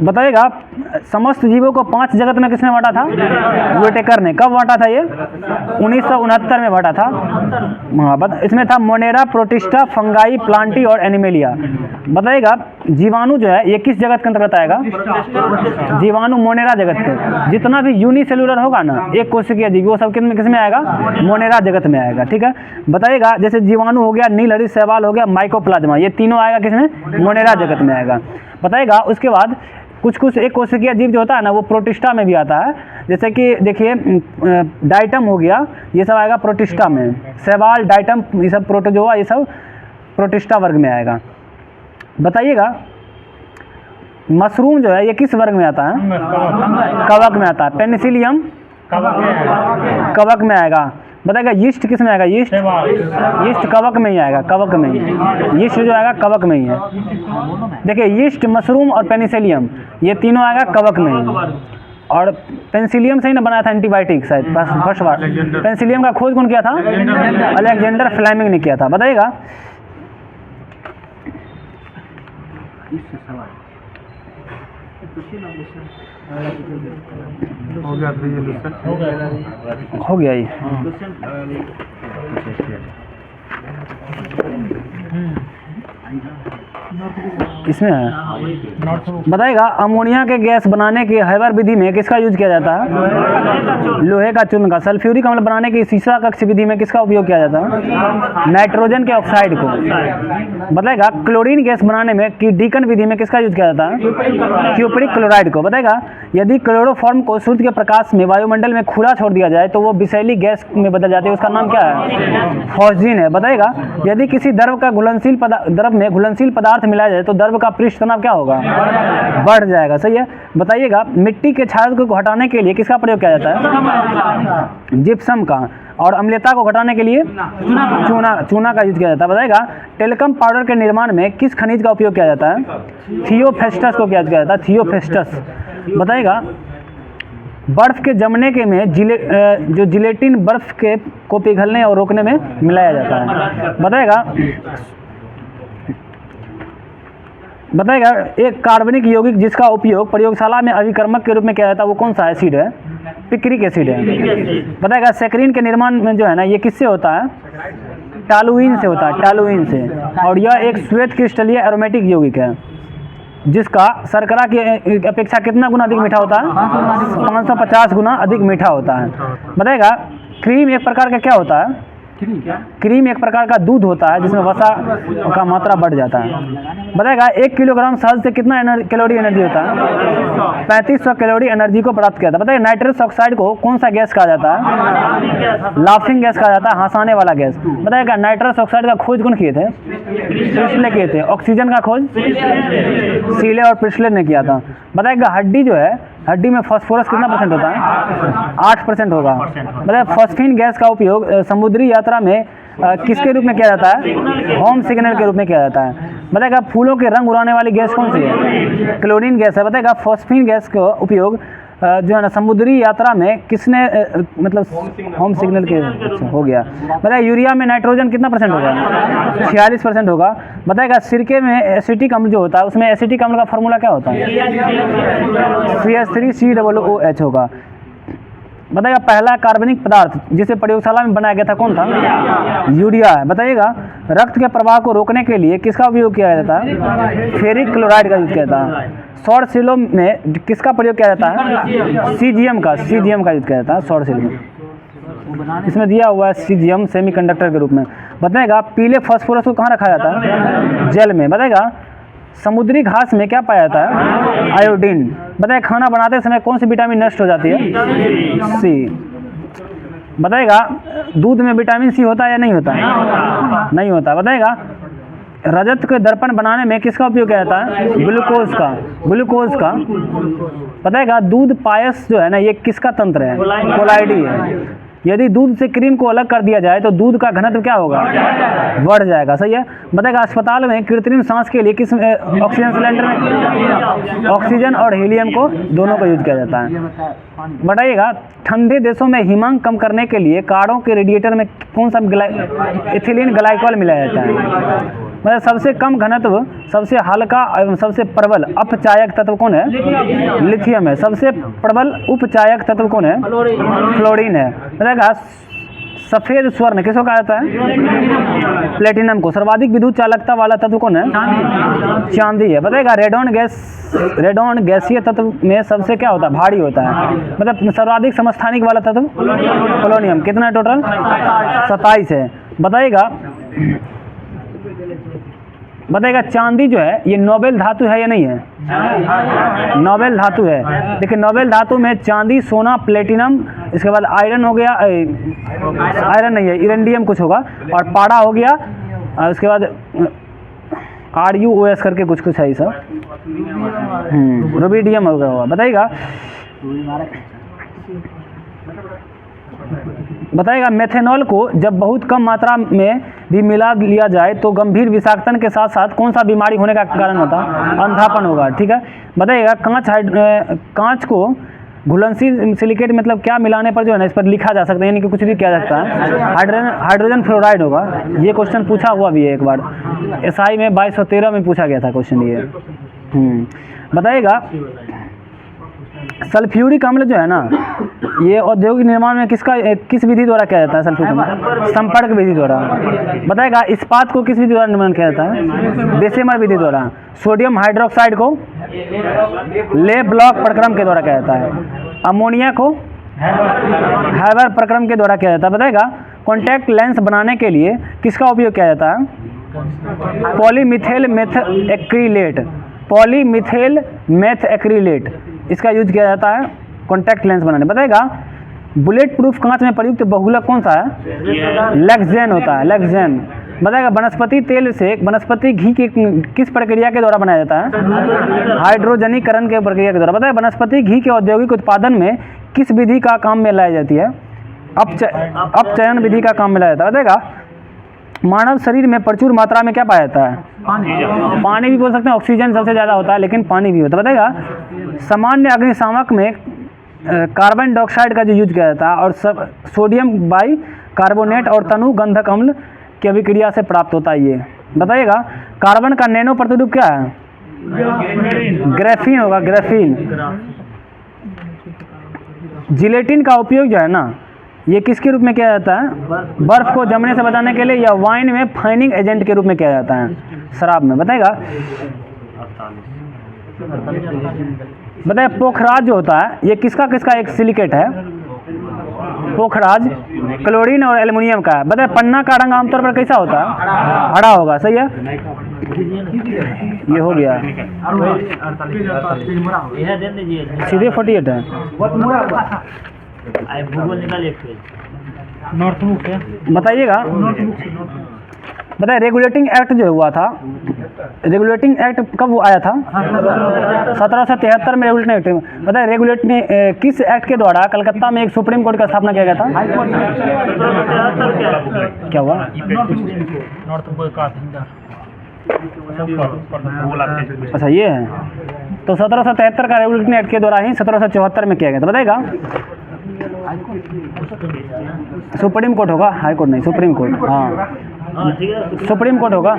Speaker 2: बताइएगा समस्त जीवों को 5 जगत में किसने बांटा था? व्हिटेकर ने। कब बांटा था ये? 1969 में बांटा था। हाँ इसमें था मोनेरा, प्रोटिस्टा, फंगाई, प्लांटी और एनिमेलिया। बताइएगा जीवाणु जो है ये किस जगत के अंतर्गत आएगा? जीवाणु मोनेरा जगत के। जितना भी यूनिसेलुलर होगा ना, एक कोशिकीय जीव, वो सब किस में आएगा? मोनेरा जगत में आएगा। ठीक है। बताइएगा जैसे जीवाणु हो गया, नीलहरित शैवाल हो गया, माइकोप्लाज्मा, ये तीनों आएगा किसमें? मोनेरा जगत में आएगा। बताइएगा उसके बाद कुछ एक कोशिकीय जीव जो होता है ना, वो प्रोटिस्टा में भी आता है। जैसे कि देखिए डाइटम हो गया, ये सब आएगा प्रोटिस्टा में। शैवाल, डाइटम, ये सब प्रोटोजोआ, ये सब प्रोटिस्टा वर्ग में आएगा। बताइएगा मशरूम जो है ये किस वर्ग में आता है? कवक में आता है। पेनिसिलियम कवक में आएगा। बताइएगा यीस्ट किस में आएगा? यीस्ट कवक में ही आएगा, कवक में ही। यीस्ट जो आएगा कवक में ही है। देखिए यीस्ट, मशरूम और पेनिसिलियम ये तीनों आएगा कवक में ही। और पेनिसिलियम से ही ना बनाया था एंटीबायोटिक शायद फर्स्ट बार। पेनिसिलियम का खोज कौन किया था? अलेक्जेंडर फ्लेमिंग ने किया था। बताइएगा हो गया ये। इसमें है। बताइएगा अमोनिया के गैस बनाने की हैबर विधि में किसका यूज किया जाता है? लोहे का चूर्ण का। सल्फ्यूरिक अम्ल बनाने की सीसा कक्ष विधि में किसका उपयोग किया जाता है? नाइट्रोजन के ऑक्साइड को। बताइएगा क्लोरीन गैस बनाने में की डीकन विधि में किसका यूज किया जाता है? क्यूपरिक क्लोराइड को। बताइएगा यदि क्लोरोफॉर्म को सूर्य के प्रकाश में वायुमंडल में खुला छोड़ दिया जाए तो वो विषैली गैस में बदल जाती है, उसका नाम क्या है? फॉस्जीन है। बताइएगा यदि किसी द्रव में घुलनशील पदार्थ मिलाया जाए तो द्रव का पृष्ठ तनाव क्या होगा? बढ़ जाएगा। सही है। बताइएगा मिट्टी के क्षार को हटाने के लिए किसका प्रयोग किया जाता है? जिप्सम का। और अम्लता को घटाने के लिए चूना का यूज किया जाता है। बताइएगा टेल्कम पाउडर के निर्माण में किस खनिज का उपयोग किया जाता है? थियोफेस्टस को किया जाता है, थियोफेस्टस। बताइएगा बर्फ के जमने के में जो जिलेटिन बर्फ के को पिघलने और रोकने में मिलाया जाता है। बताइएगा एक कार्बनिक यौगिक जिसका उपयोग प्रयोगशाला में अभिकर्मक के रूप में किया जाता है वो कौन सा एसिड है? पिक्रिक एसिड है। बताइएगा सैकरीन के निर्माण में जो है ना ये किससे होता है? टालुइन से होता है, टालुइन से। और यह एक श्वेत क्रिस्टलीय एरोमेटिक यौगिक है। जिसका शर्करा की अपेक्षा कितना गुना अधिक मीठा होता है? 550 गुना अधिक मीठा होता है। बताएगा क्रीम एक प्रकार का क्या होता है? क्रीम एक प्रकार का दूध होता है जिसमें वसा का मात्रा बढ़ जाता है। बताएगा 1 किलोग्राम शहद से कितना कैलोरी एनर्जी होता है? 3500 कैलोरी एनर्जी को प्राप्त किया था। बताइए नाइट्रस ऑक्साइड को कौन सा गैस कहा जाता है? लाफिंग गैस कहा जाता है, हंसाने वाला गैस। बताएगा नाइट्रस ऑक्साइड का खोज कौन किए थे? प्रिस्ले किए थे। ऑक्सीजन का खोज सीले और प्रिस्ले ने किया था। बताएगा हड्डी जो है, हड्डी में फास्फोरस कितना % होता है? 8% होगा। मतलब फॉस्फीन गैस का उपयोग समुद्री यात्रा में किसके रूप में किया जाता है? होम सिग्नल के रूप में किया जाता है। बताएगा फूलों के रंग उड़ाने वाली गैस कौन सी है? क्लोरीन गैस है। बताएगा फॉस्फीन गैस का उपयोग जो है ना समुद्री यात्रा में किसने मतलब होम सिग्नल के हो गया। बताइए यूरिया में नाइट्रोजन कितना % होगा? 46% होगा। बताएगा सिरके में एसिटिक अम्ल जो होता है उसमें एसिटिक अम्ल का फार्मूला क्या होता है? CH3COOH होगा। बताइएगा पहला कार्बनिक पदार्थ जिसे प्रयोगशाला में बनाया गया था कौन था? यूरिया है। बताइएगा रक्त के प्रवाह को रोकने के लिए किसका उपयोग किया जाता है? फेरिक क्लोराइड का यूज किया जाता है। सौर सेलों में किसका प्रयोग किया जाता है? सीजियम का यूज किया जाता है सौर सेल में। इसमें दिया हुआ है सीजियम सेमीकंडक्टर के रूप में। बताएगा पीले फास्फोरस को कहाँ रखा जाता है? जल में। बताएगा समुद्री घास में क्या पाया जाता है? आयोडीन। बताइए खाना बनाते समय कौन सी विटामिन नष्ट हो जाती है? सी। बताएगा दूध में विटामिन सी होता है या नहीं होता है? नहीं होता। बताएगा रजत के दर्पण बनाने में किसका उपयोग किया जाता है? ग्लूकोज का। बताएगा दूध पायस जो है ना ये किसका तंत्र है? कोलाइडी है। यदि दूध से क्रीम को अलग कर दिया जाए तो दूध का घनत्व क्या होगा? बढ़ जाएगा। सही है। बताएगा अस्पताल में कृत्रिम सांस के लिए किस ऑक्सीजन सिलेंडर में ऑक्सीजन और हीलियम को दोनों का यूज किया जाता है। बताइएगा ठंडे देशों में हिमांक कम करने के लिए कारों के रेडिएटर में कौन सा इथिलीन ग्लाइकॉल मिलाया जाता है? मतलब सबसे कम घनत्व, सबसे हल्का एवं सबसे प्रबल अपचायक तत्व कौन है? लिथियम है। सबसे प्रबल उपचायक तत्व कौन है? फ्लोरीन है। बताएगा सफेद स्वर्ण किसको कहा जाता है? प्लेटिनम को। सर्वाधिक विद्युत चालकता वाला तत्व कौन है? चांदी है। बताएगा रेडॉन गैसीय तत्व में सबसे क्या होता है? भारी होता है। मतलब सर्वाधिक समस्थानिक वाला तत्व पोलोनियम। कितना टोटल? 27 है। बताएगा चांदी जो है ये नोबेल धातु है या नहीं है? नोबेल धातु है। देखिए नोबेल धातु में चांदी, सोना, प्लेटिनम, इसके बाद आयरन हो गया, आयरन नहीं है इरेंडियम कुछ होगा, और पाड़ा हो गया, उसके बाद RUOS करके कुछ है ये सब, रुबिडियम हो गया होगा। बताइएगा मेथेनॉल को जब बहुत कम मात्रा में भी मिला लिया जाए तो गंभीर विषाक्तन के साथ साथ कौन सा बीमारी होने का कारण होता है? अंधापन होगा। ठीक है। बताइएगा कांच को घुलनशील सिलिकेट मतलब क्या मिलाने पर जो है ना इस पर लिखा जा सकता है, यानी कि कुछ भी किया जा सकता है? हाइड्रोजन फ्लोराइड होगा। ये क्वेश्चन पूछा हुआ भी है एक बार, SI में 2213 में पूछा गया था क्वेश्चन ये। बताइएगा सल्फ्यूरिक अम्ल जो है ना ये औद्योगिक निर्माण में किस विधि द्वारा किया जाता है? सल्फ्यूरिक अम्ल संपर्क विधि द्वारा। बताएगा इस्पात को किस विधि द्वारा निर्माण किया जाता है? बेसेमर विधि द्वारा। सोडियम हाइड्रोक्साइड को ले ब्लॉक प्रक्रम के द्वारा किया जाता है। अमोनिया को हैबर प्रक्रम के द्वारा किया जाता है। बताएगा कॉन्टैक्ट लेंस बनाने के लिए किसका उपयोग किया जाता है? पॉलीमिथेल मेथ एक्रिलेट इसका यूज किया जाता है कॉन्टैक्ट लेंस बनाने। बताएगा बुलेट प्रूफ कांच में प्रयुक्त बहुलक कौन सा है? लेक्सेन होता है, लेक्सेन। बताएगा वनस्पति तेल से वनस्पति घी की किस प्रक्रिया के द्वारा बनाया जाता है? हाइड्रोजनीकरण के प्रक्रिया के द्वारा। बताएगा वनस्पति घी के औद्योगिक उत्पादन में किस विधि का काम में लाई जाती है? अपचयन विधि का काम में लाया जाता है। बताएगा मानव शरीर में प्रचुर मात्रा में क्या पाया जाता है? पानी भी बोल सकते हैं, ऑक्सीजन सबसे ज़्यादा होता है लेकिन पानी भी होता है। बताएगा सामान्य अग्निशामक में कार्बन डाइऑक्साइड का जो यूज किया जाता है और सब सोडियम बाई कार्बोनेट और तनु गंधक अम्ल की अभिक्रिया से प्राप्त होता है ये। बताइएगा कार्बन का नैनो प्रतिरूप क्या है? ग्रेफीन होगा, ग्रेफीन। जिलेटिन का उपयोग जो है ना ये किसके रूप में किया जाता है? बर्फ को जमने से बचाने के लिए, या वाइन में फाइनिंग एजेंट के रूप में किया जाता है, शराब में। बताएगा बताइए पोखराज जो होता है ये किसका किसका एक सिलिकेट है? पोखराज क्लोरीन और एल्युमिनियम का है। बताइए पन्ना का रंग आमतौर पर कैसा होता है? हरा होगा, सही है। ये हो गया, सीधे 48 है। बताइएगा, बताइए रेगुलेटिंग एक्ट जो हुआ था, रेगुलेटिंग एक्ट कब आया था? 1773 में रेगुलेटिंग एक्ट। बताइए रेगुलेटिंग किस एक्ट के द्वारा कलकत्ता में एक सुप्रीम कोर्ट का स्थापना किया गया था? क्या हुआ? अच्छा ये है, तो 1773 का रेगुलेटिंग एक्ट के द्वारा ही 1774 में किया गया था। बताएगा सुप्रीम कोर्ट होगा, हाई कोर्ट नहीं, सुप्रीम कोर्ट। हाँ सुप्रीम कोर्ट होगा,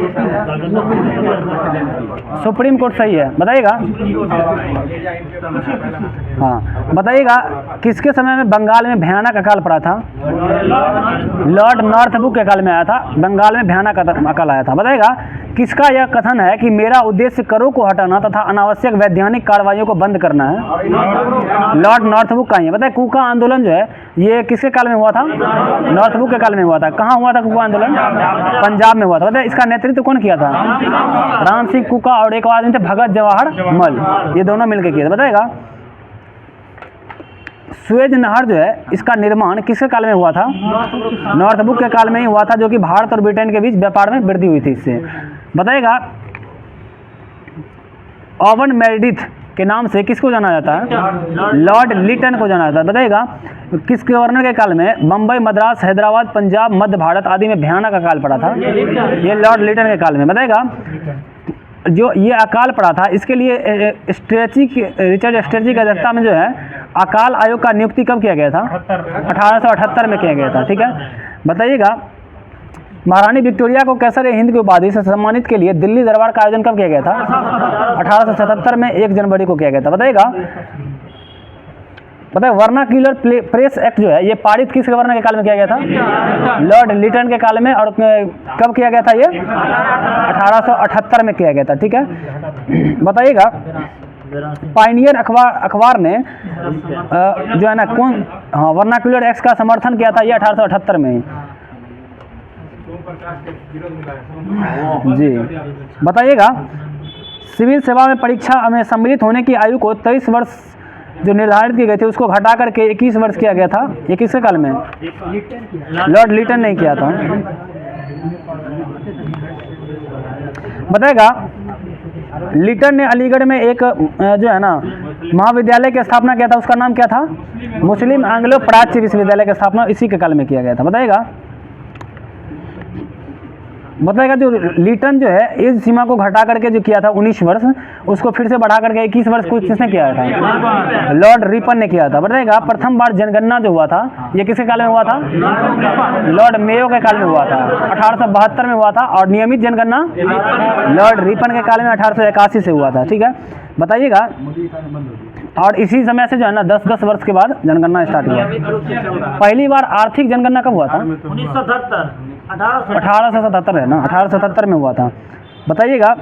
Speaker 2: सुप्रीम कोर्ट सही है। बताइएगा, हाँ बताइएगा किसके समय में बंगाल में भयानक अकाल पड़ा था? लॉर्ड नॉर्थब्रुक के काल में आया था, बंगाल में भयानक अकाल आया था। बताइएगा किसका यह कथन है कि मेरा उद्देश्य करों को हटाना तथा अनावश्यक वैधानिक कार्रवाइयों को बंद करना है? लॉर्ड नॉर्थब्रुक का ही है। बताइए कूका आंदोलन जो है ये किसके काल में हुआ था? नॉर्थब्रुक के काल में हुआ था। कहाँ हुआ था कूका आंदोलन? पंजाब में हुआ था। बताइए इसका नेतृत्व कौन किया था? राम सिंह कूका और एक आदमी थे भगत जवाहर मल, ये दोनों मिलकर किए थे। बताएगा सुएज नहर जो है इसका निर्माण किसके काल में हुआ था? नॉर्थब्रुक के काल में ही हुआ था, जो कि भारत और ब्रिटेन के बीच व्यापार में वृद्धि हुई थी इससे। बताइएगा ओवन मेरिडिथ के नाम से किसको जाना जाता है? लॉर्ड लिटन को जाना जाता है। बताइएगा किस गवर्नर के काल में बम्बई, मद्रास, हैदराबाद, पंजाब, मध्य भारत आदि में भयानक अकाल पड़ा था? ये लॉर्ड लिटन के काल में। बताइएगा जो ये अकाल पड़ा था इसके लिए रिचर्ड स्ट्रेटजी की अध्यक्षता में जो है अकाल आयोग का नियुक्ति कब किया गया था? 1878 में किया गया था। ठीक है। बताइएगा महारानी विक्टोरिया को कैसर हिंद की उपाधि से सम्मानित के लिए दिल्ली दरबार का आयोजन कब किया गया था? 1877 में 1 जनवरी को किया गया था। बताइएगा वर्नाक्यूलर प्रेस एक्ट जो है ये पारित किस गवर्नर के काल में किया गया था? लॉर्ड लिटन के काल में। और कब किया गया था ये? 1878 में किया गया था। ठीक है। बताइएगा पायनियर अखबार ने जो है ना कौन वर्नाक्यूलर एक्ट का समर्थन किया था? ये 1878 में ही। जी बताइएगा सिविल सेवा में परीक्षा में सम्मिलित होने की आयु को 23 वर्ष जो निर्धारित की गई थी उसको घटा करके 21 वर्ष किया गया था। ये किसके काल में? लॉर्ड लिटन ने किया था। बताएगा लिटन ने अलीगढ़ में एक जो है ना महाविद्यालय की स्थापना किया था, उसका नाम क्या था? मुस्लिम एंग्लो प्राच्य विश्वविद्यालय की स्थापना इसी के काल में किया गया था। बताएगा जो लिटन जो है एज सीमा को घटा करके जो किया था 19 वर्ष, उसको फिर से बढ़ा करके 21 वर्ष को किसने किया था? लॉर्ड रिपन ने किया था। बताइएगा प्रथम बार जनगणना जो हुआ था ये किसके काल में हुआ था? लॉर्ड मेयो के काल में हुआ था, 1872 में हुआ था। और नियमित जनगणना लॉर्ड रिपन के काल में 1881 से हुआ था। ठीक है। बताइएगा और इसी समय से जो है ना 10-10 वर्ष के बाद जनगणना स्टार्ट हुआ। पहली बार आर्थिक जनगणना कब हुआ था? 1877 है ना, 1877 में हुआ था। बताइएगा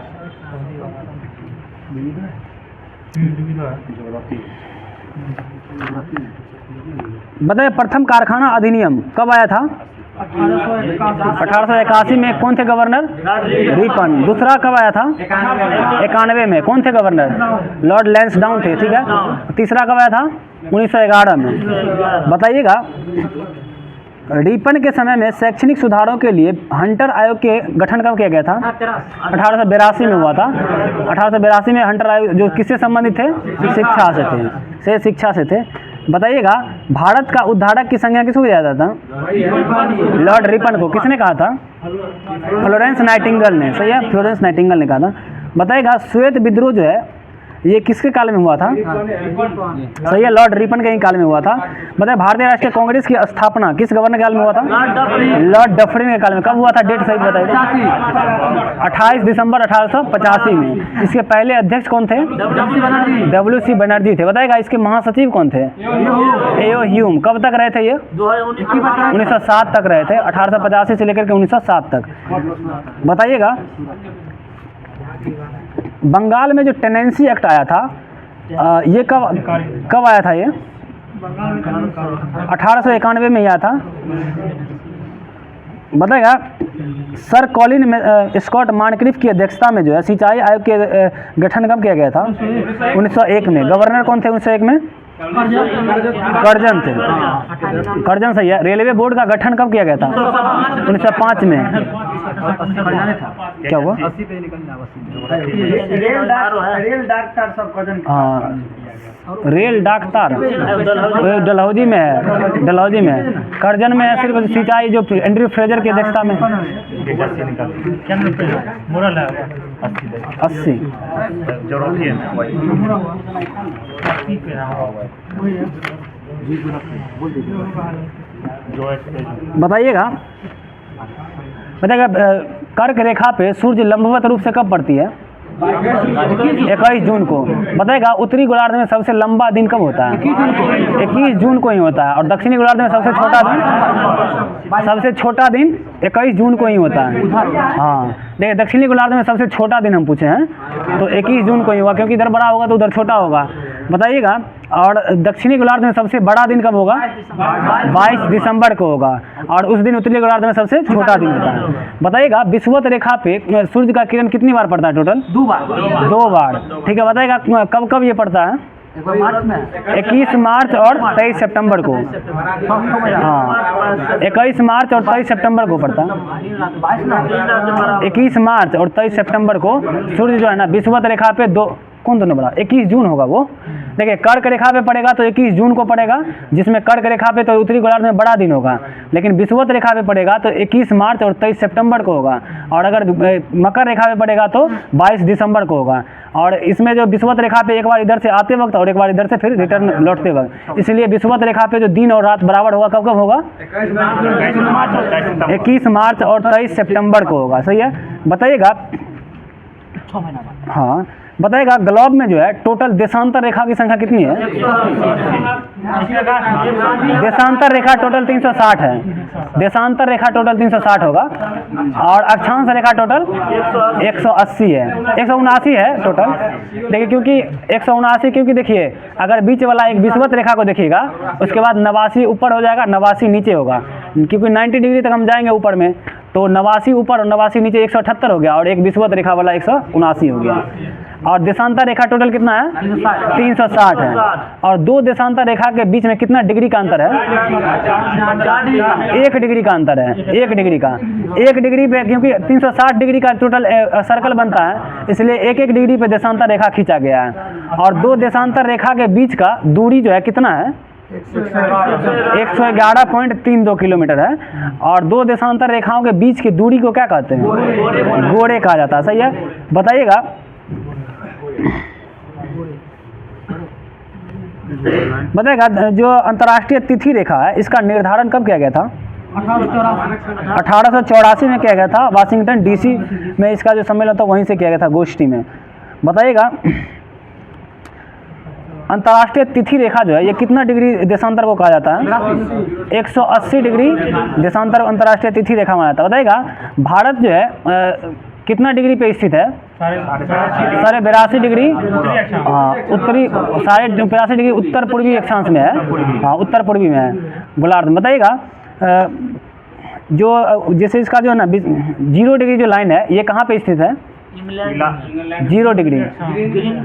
Speaker 2: प्रथम कारखाना अधिनियम कब आया था? 1881 में। कौन थे गवर्नर? रिपन। दूसरा कब आया था? 91 में। कौन थे गवर्नर? लॉर्ड लैंसडाउन थे। ठीक है। तीसरा कब आया था? 1911 में। बताइएगा रिपन के समय में शैक्षणिक सुधारों के लिए हंटर आयोग के गठन कब किया गया था? 1882 में हुआ था। 1882 में हंटर आयोग जो किससे संबंधित थे? शिक्षा से थे। बताइएगा भारत का उद्धारक की संज्ञा किसको दिया जाता था? लॉर्ड रिपन को। किसने कहा था? फ्लोरेंस नाइटिंगेल ने। सही है, फ्लोरेंस नाइटिंगेल ने कहा था। बताइएगा श्वेत विद्रोह जो है ये किसके काल में हुआ था? सही है, लॉर्ड रिपन के ही काल में हुआ था। बताइए भारतीय राष्ट्रीय कांग्रेस की स्थापना किस गवर्नर के काल में हुआ था? लॉर्ड डफरिन के काल में। कब हुआ था? डेट सही बताइए। 28 दिसंबर 1885 में। इसके पहले अध्यक्ष कौन थे? WC बनर्जी थे। बताएगा इसके महासचिव कौन थे? एओ ह्यूम। कब तक रहे थे ये? 1907 तक रहे थे, 1885 से लेकर के 1907 तक। बताइएगा बंगाल में जो टेनेंसी एक्ट आया था ये कब आया था? ये 1891 में आया था। बताएगा सर कॉलिन स्कॉट मॉनक्रिफ की अध्यक्षता में जो है सिंचाई आयोग के गठन कब किया गया था? 1901 में। गवर्नर कौन थे 1901 में? कर्जन थे। कर्जन सही है। रेलवे बोर्ड का गठन कब किया गया था? 1905 में। क्या हुआ? हाँ, रेल डाकतार डलहौजी में है, डलहौजी में। कर्जन में है सिर्फ सिंचाई जो एंड्रयू फ्रेजर की अध्यक्षता में। 80 बताइएगा कर्क रेखा पे सूर्य लंबवत रूप से कब पड़ती है? 21 जून को। बताएगा उत्तरी गोलार्ध में सबसे लंबा दिन कब होता है? 21 जून को ही होता है। और दक्षिणी गोलार्ध में सबसे छोटा दिन 21 जून को ही होता है। हाँ देखिए, दक्षिणी गोलार्ध में सबसे छोटा दिन हम पूछे हैं तो 21 जून को ही होगा, क्योंकि इधर बड़ा होगा तो उधर छोटा होगा। बताइएगा और दक्षिणी गोलार्ध में सबसे बड़ा दिन कब होगा? 22 दिसंबर को होगा। और उस दिन उत्तरी गोलार्ध में सबसे छोटा दिन होता है। बताइएगा विषुवत रेखा पे सूर्य का किरण कितनी बार पड़ता है टोटल? 2 बार। ठीक है। बताइएगा कब कब ये पड़ता है? 21 मार्च और 23 सितंबर को। हाँ 21 मार्च और 23 सितंबर को पड़ता है। 21 मार्च और 23 सितंबर को सूर्य जो है ना विषुवत रेखा पे कौन दोनों बड़ा? 21 जून होगा वो। देखिए कर्क रेखा पे पड़ेगा तो 21 जून को पड़ेगा, जिसमें कर्क रेखा पे तो उत्तरी गोलार्ध में बड़ा दिन होगा। लेकिन विषुवत रेखा पे पड़ेगा तो 21 मार्च और 23 सितंबर को होगा। और अगर मकर रेखा पे पड़ेगा तो 22 दिसंबर को होगा। और इसमें जो विषुवत रेखा पे एक बार इधर से आते वक्त और एक बार इधर से फिर रिटर्न लौटते वक्त, इसलिए विषुवत रेखा पे जो दिन और रात बराबर होगा कब कब होगा? 21 मार्च और 23 सितंबर को होगा। सही है। बताइएगा हाँ बताएगा ग्लोब में जो है टोटल देशांतर रेखा की संख्या कितनी है? देशांतर रेखा टोटल 360 है। देशांतर रेखा टोटल 360 होगा। और अक्षांश रेखा टोटल 180 है। 179 है टोटल। देखिए क्योंकि 179, क्योंकि देखिए अगर बीच वाला एक विषुवत रेखा को देखिएगा उसके बाद 89 ऊपर हो जाएगा, 89 नीचे होगा, क्योंकि 90 डिग्री तक हम जाएंगे ऊपर में तो 89 ऊपर और 89 नीचे 178 हो गया। और एक विषुवत रेखा वाला 179 हो गया। और देशांतर रेखा टोटल कितना है? 360 है। और 2 देशांतर रेखा के बीच में कितना डिग्री का अंतर है? 1 डिग्री का अंतर है। 1 डिग्री का। 1 डिग्री पे, क्योंकि 360 डिग्री का टोटल सर्कल बनता है, इसलिए 1-1 डिग्री पे देशांतर रेखा खींचा गया है। और 2 देशांतर रेखा के बीच का दूरी जो है कितना है? 111.32 किलोमीटर है। और 2 देशांतर रेखाओं के बीच की दूरी को क्या कहते हैं? गोरे कहा जाता है। सही है। बताइएगा जो अंतर्राष्ट्रीय तिथि रेखा है इसका निर्धारण कब किया गया था? 1884 में किया गया था। वाशिंगटन डीसी में इसका जो सम्मेलन था वहीं से किया गया था, गोष्ठी में। बताइएगा अंतर्राष्ट्रीय तिथि रेखा जो है ये कितना डिग्री देशांतर को कहा जाता है? 180 डिग्री देशांतर अंतर्राष्ट्रीय तिथि रेखा माना जाता है। बताइएगा भारत जो है कितना डिग्री पे स्थित है? 82.5 डिग्री उत्तरी, 82.5 डिग्री उत्तर पूर्वी अक्षांश में है। हाँ उत्तर पूर्वी में है गोलार्ध। बताइएगा जो जैसे इसका जो है ना 0 डिग्री जो लाइन है ये कहाँ पे स्थित है? 0 डिग्री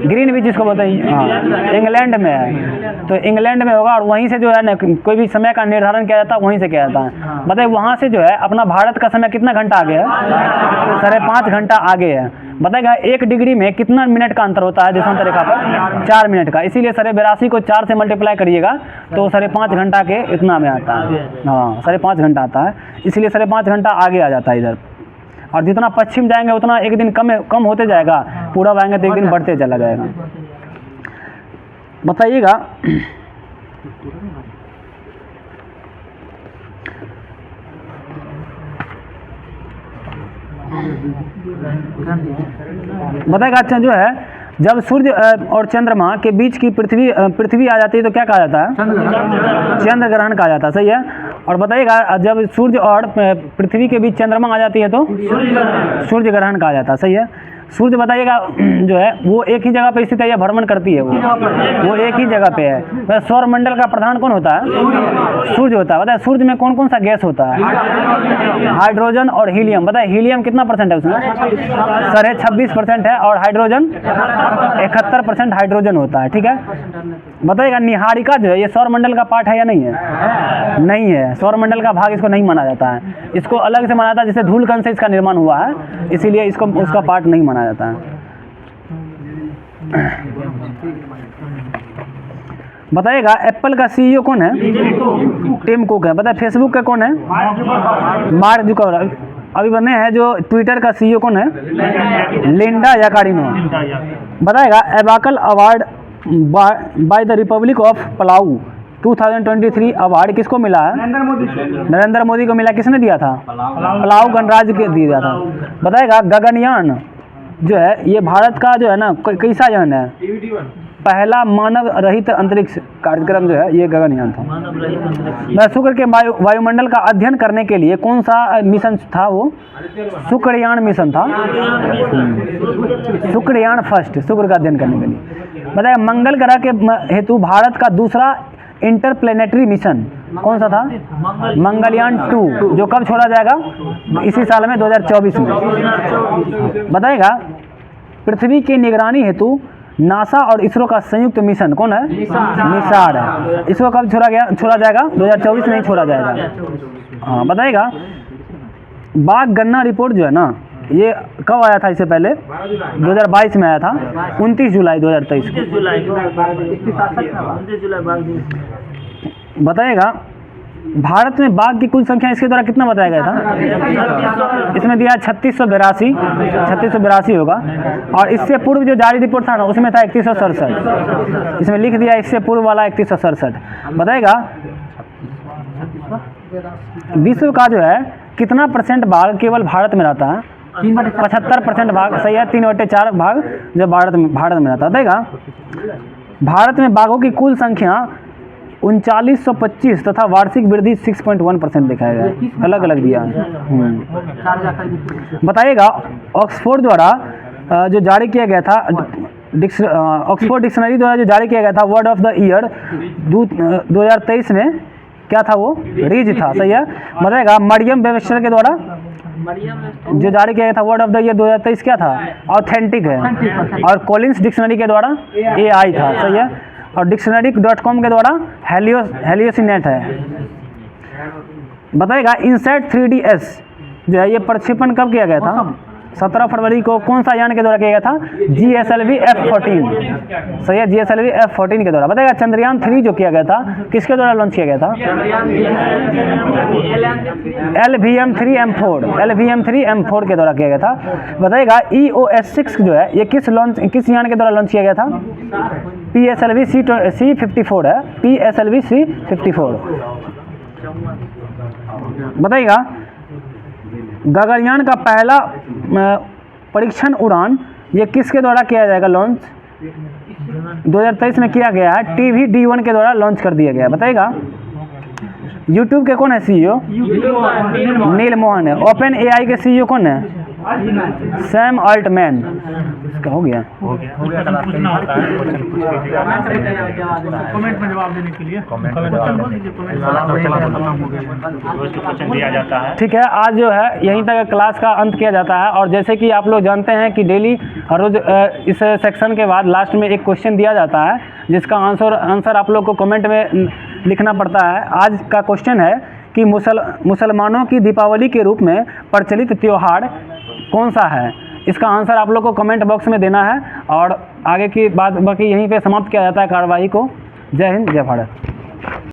Speaker 2: ग्रीन भी जिसको बोलते हैं, हाँ इंग्लैंड में है। तो इंग्लैंड में होगा। और वहीं से जो है ना कोई भी समय का निर्धारण किया जाता है वहीं से किया जाता है। बताइए वहाँ से जो है अपना भारत का समय कितना घंटा आगे है? 5.5 घंटा आगे है। बताएगा 1 डिग्री में कितना मिनट का अंतर होता है देशांतर रेखा पर? 4 मिनट का। इसीलिए 82.5 को 4 से मल्टीप्लाई करिएगा तो 5.5 घंटा के इतना में आता है। हाँ 5.5 घंटा आता है, इसलिए 5.5 घंटा आगे आ जाता है इधर। और जितना पश्चिम जाएंगे उतना एक दिन कम होते जाएगा, पूरब आएंगे तो एक दिन बढ़ते चला जाएगा। बताइएगा अच्छा जो है जब सूर्य और चंद्रमा के बीच की पृथ्वी आ जाती है तो क्या कहा जाता है? चंद्र ग्रहण कहा जाता है। सही है। और बताइएगा जब सूर्य और पृथ्वी के बीच चंद्रमा आ जाती है तो सूर्य ग्रहण कहा जाता है। सही है। सूर्य बताइएगा जो है वो एक ही जगह पे स्थित है या भ्रमण करती है? वो एक ही जगह पे है। सौर मंडल का प्रधान कौन होता है? सूर्य होता है। बताए सूर्य में कौन कौन सा गैस होता है? हाइड्रोजन और हीलियम। बताए हीलियम कितना परसेंट है उसमें? 26% है और हाइड्रोजन 71% हाइड्रोजन होता है। ठीक है, बताइएगा निहारिका जो है ये सौर मंडल का पार्ट है या नहीं है? नहीं है, सौर मंडल का भाग इसको नहीं माना जाता है। इसको अलग से माना जाता है, जैसे धूलकण से इसका निर्माण हुआ है, इसीलिए इसको उसका पार्ट नहीं माना जाता है। बताइएगा एप्पल का सीईओ कौन है? टिम कुक है। बताए फेसबुक का कौन है? Mark Zuckerberg. अभी बने हैं जो ट्विटर का सीईओ कौन है? Linda Yaccarino. बताएगा एबाकल award by the Republic of Palau 2023 award किसको मिला है? नरेंद्र मोदी को मिला। किसने दिया था? पलाऊ गणराज्य के दिया था। बताएगा गगनयान जो है ये भारत का जो है ना कैसा यान है? पहला मानव रहित अंतरिक्ष कार्यक्रम जो है ये गगनयान था। शुक्र के वायुमंडल का अध्ययन करने के लिए कौन सा मिशन था? वो शुक्रयान मिशन था। शुक्रयान फर्स्ट, शुक्र का अध्ययन करने के लिए। बताया मंगल ग्रह के हेतु भारत का दूसरा इंटरप्लेनेटरी मिशन कौन सा था? मंगलयान 2, जो कब छोड़ा जाएगा? इसी साल में 2024 में। बताएगा पृथ्वी की निगरानी हेतु नासा और इसरो का संयुक्त मिशन कौन है? निसार है। इसरो कब छोड़ा जाएगा? 2024 में ही छोड़ा जाएगा। हाँ, बताइएगा बाघ गन्ना रिपोर्ट जो है ना ये कब आया था? इससे पहले 2022 में आया था, 29 जुलाई 2023 को। बताइएगा भारत में बाघ की कुल संख्या इसके द्वारा कितना बताया गया था? इसमें दिया 3682 होगा। और इससे पूर्व जो जारी रिपोर्ट था ना उसमें था 3167। इसमें लिख दिया इससे पूर्व वाला 3167। बताएगा विश्व का जो है कितना % बाघ केवल भारत में रहता है? 75% भाग सही है। 3/4 भाग जो भारत में रहता है। बताएगा भारत में बाघों की कुल संख्या 3925 तथा वार्षिक वृद्धि 6.1% दिखाया गया है। अलग अलग दिया है। बताइएगा ऑक्सफोर्ड द्वारा जो जारी किया गया था ऑक्सफोर्ड डिक्शनरी द्वारा जो जारी किया गया था वर्ड ऑफ द ईयर 2023 में क्या था? वो रिज था। सही है। बताइएगा मरियम वेबस्टर के द्वारा जो जारी किया गया था वर्ड ऑफ द ईयर 2023 क्या था? ऑथेंटिक है। और कॉलिंस डिक्शनरी के द्वारा AI था। सही है। और डिक्शनरी.com के द्वारा हेलियोसिनेट है। बताइएगा इनसैट 3DS जो है ये प्रक्षेपण कब किया गया था? 17 फरवरी को कौन सा यान के द्वारा किया गया था? GSLV F14। सही है, GSLV F14 के द्वारा। बताइएगा चंद्रयान 3 जो किया गया था किसके द्वारा लॉन्च किया गया था? LVM-3M4 के द्वारा किया गया था। बताइएगा EOS 6 जो है ये किस यान के द्वारा लॉन्च किया गया था? PSLV C54 है। PSLV C54। बताइएगा गगनयान का पहला परीक्षण उड़ान ये किसके द्वारा किया जाएगा लॉन्च? 2023 में किया गया है। TVD-1 के द्वारा लॉन्च कर दिया गया। बताइएगा यूट्यूब के कौन है CEO? नील मोहन है। ओपन AI के CEO कौन है? Sam Altman. इसका हो गया।
Speaker 3: कमेंट में जवाब देने के लिए दिया जाता है।
Speaker 2: ठीक है, आज जो है यहीं तक क्लास का अंत किया जाता है। और जैसे कि आप लोग जानते हैं कि डेली हर रोज इस सेक्शन के बाद लास्ट में एक क्वेश्चन दिया जाता है जिसका आंसर आप लोग को कमेंट में लिखना पड़ता है। आज का क्वेश्चन है कि मुसलमानों की दीपावली के रूप में प्रचलित त्योहार कौन सा है? इसका आंसर आप लोग को कमेंट बॉक्स में देना है। और आगे की बात बाकी यहीं पे समाप्त किया जाता है कार्यवाही को। जय हिंद, जय भारत।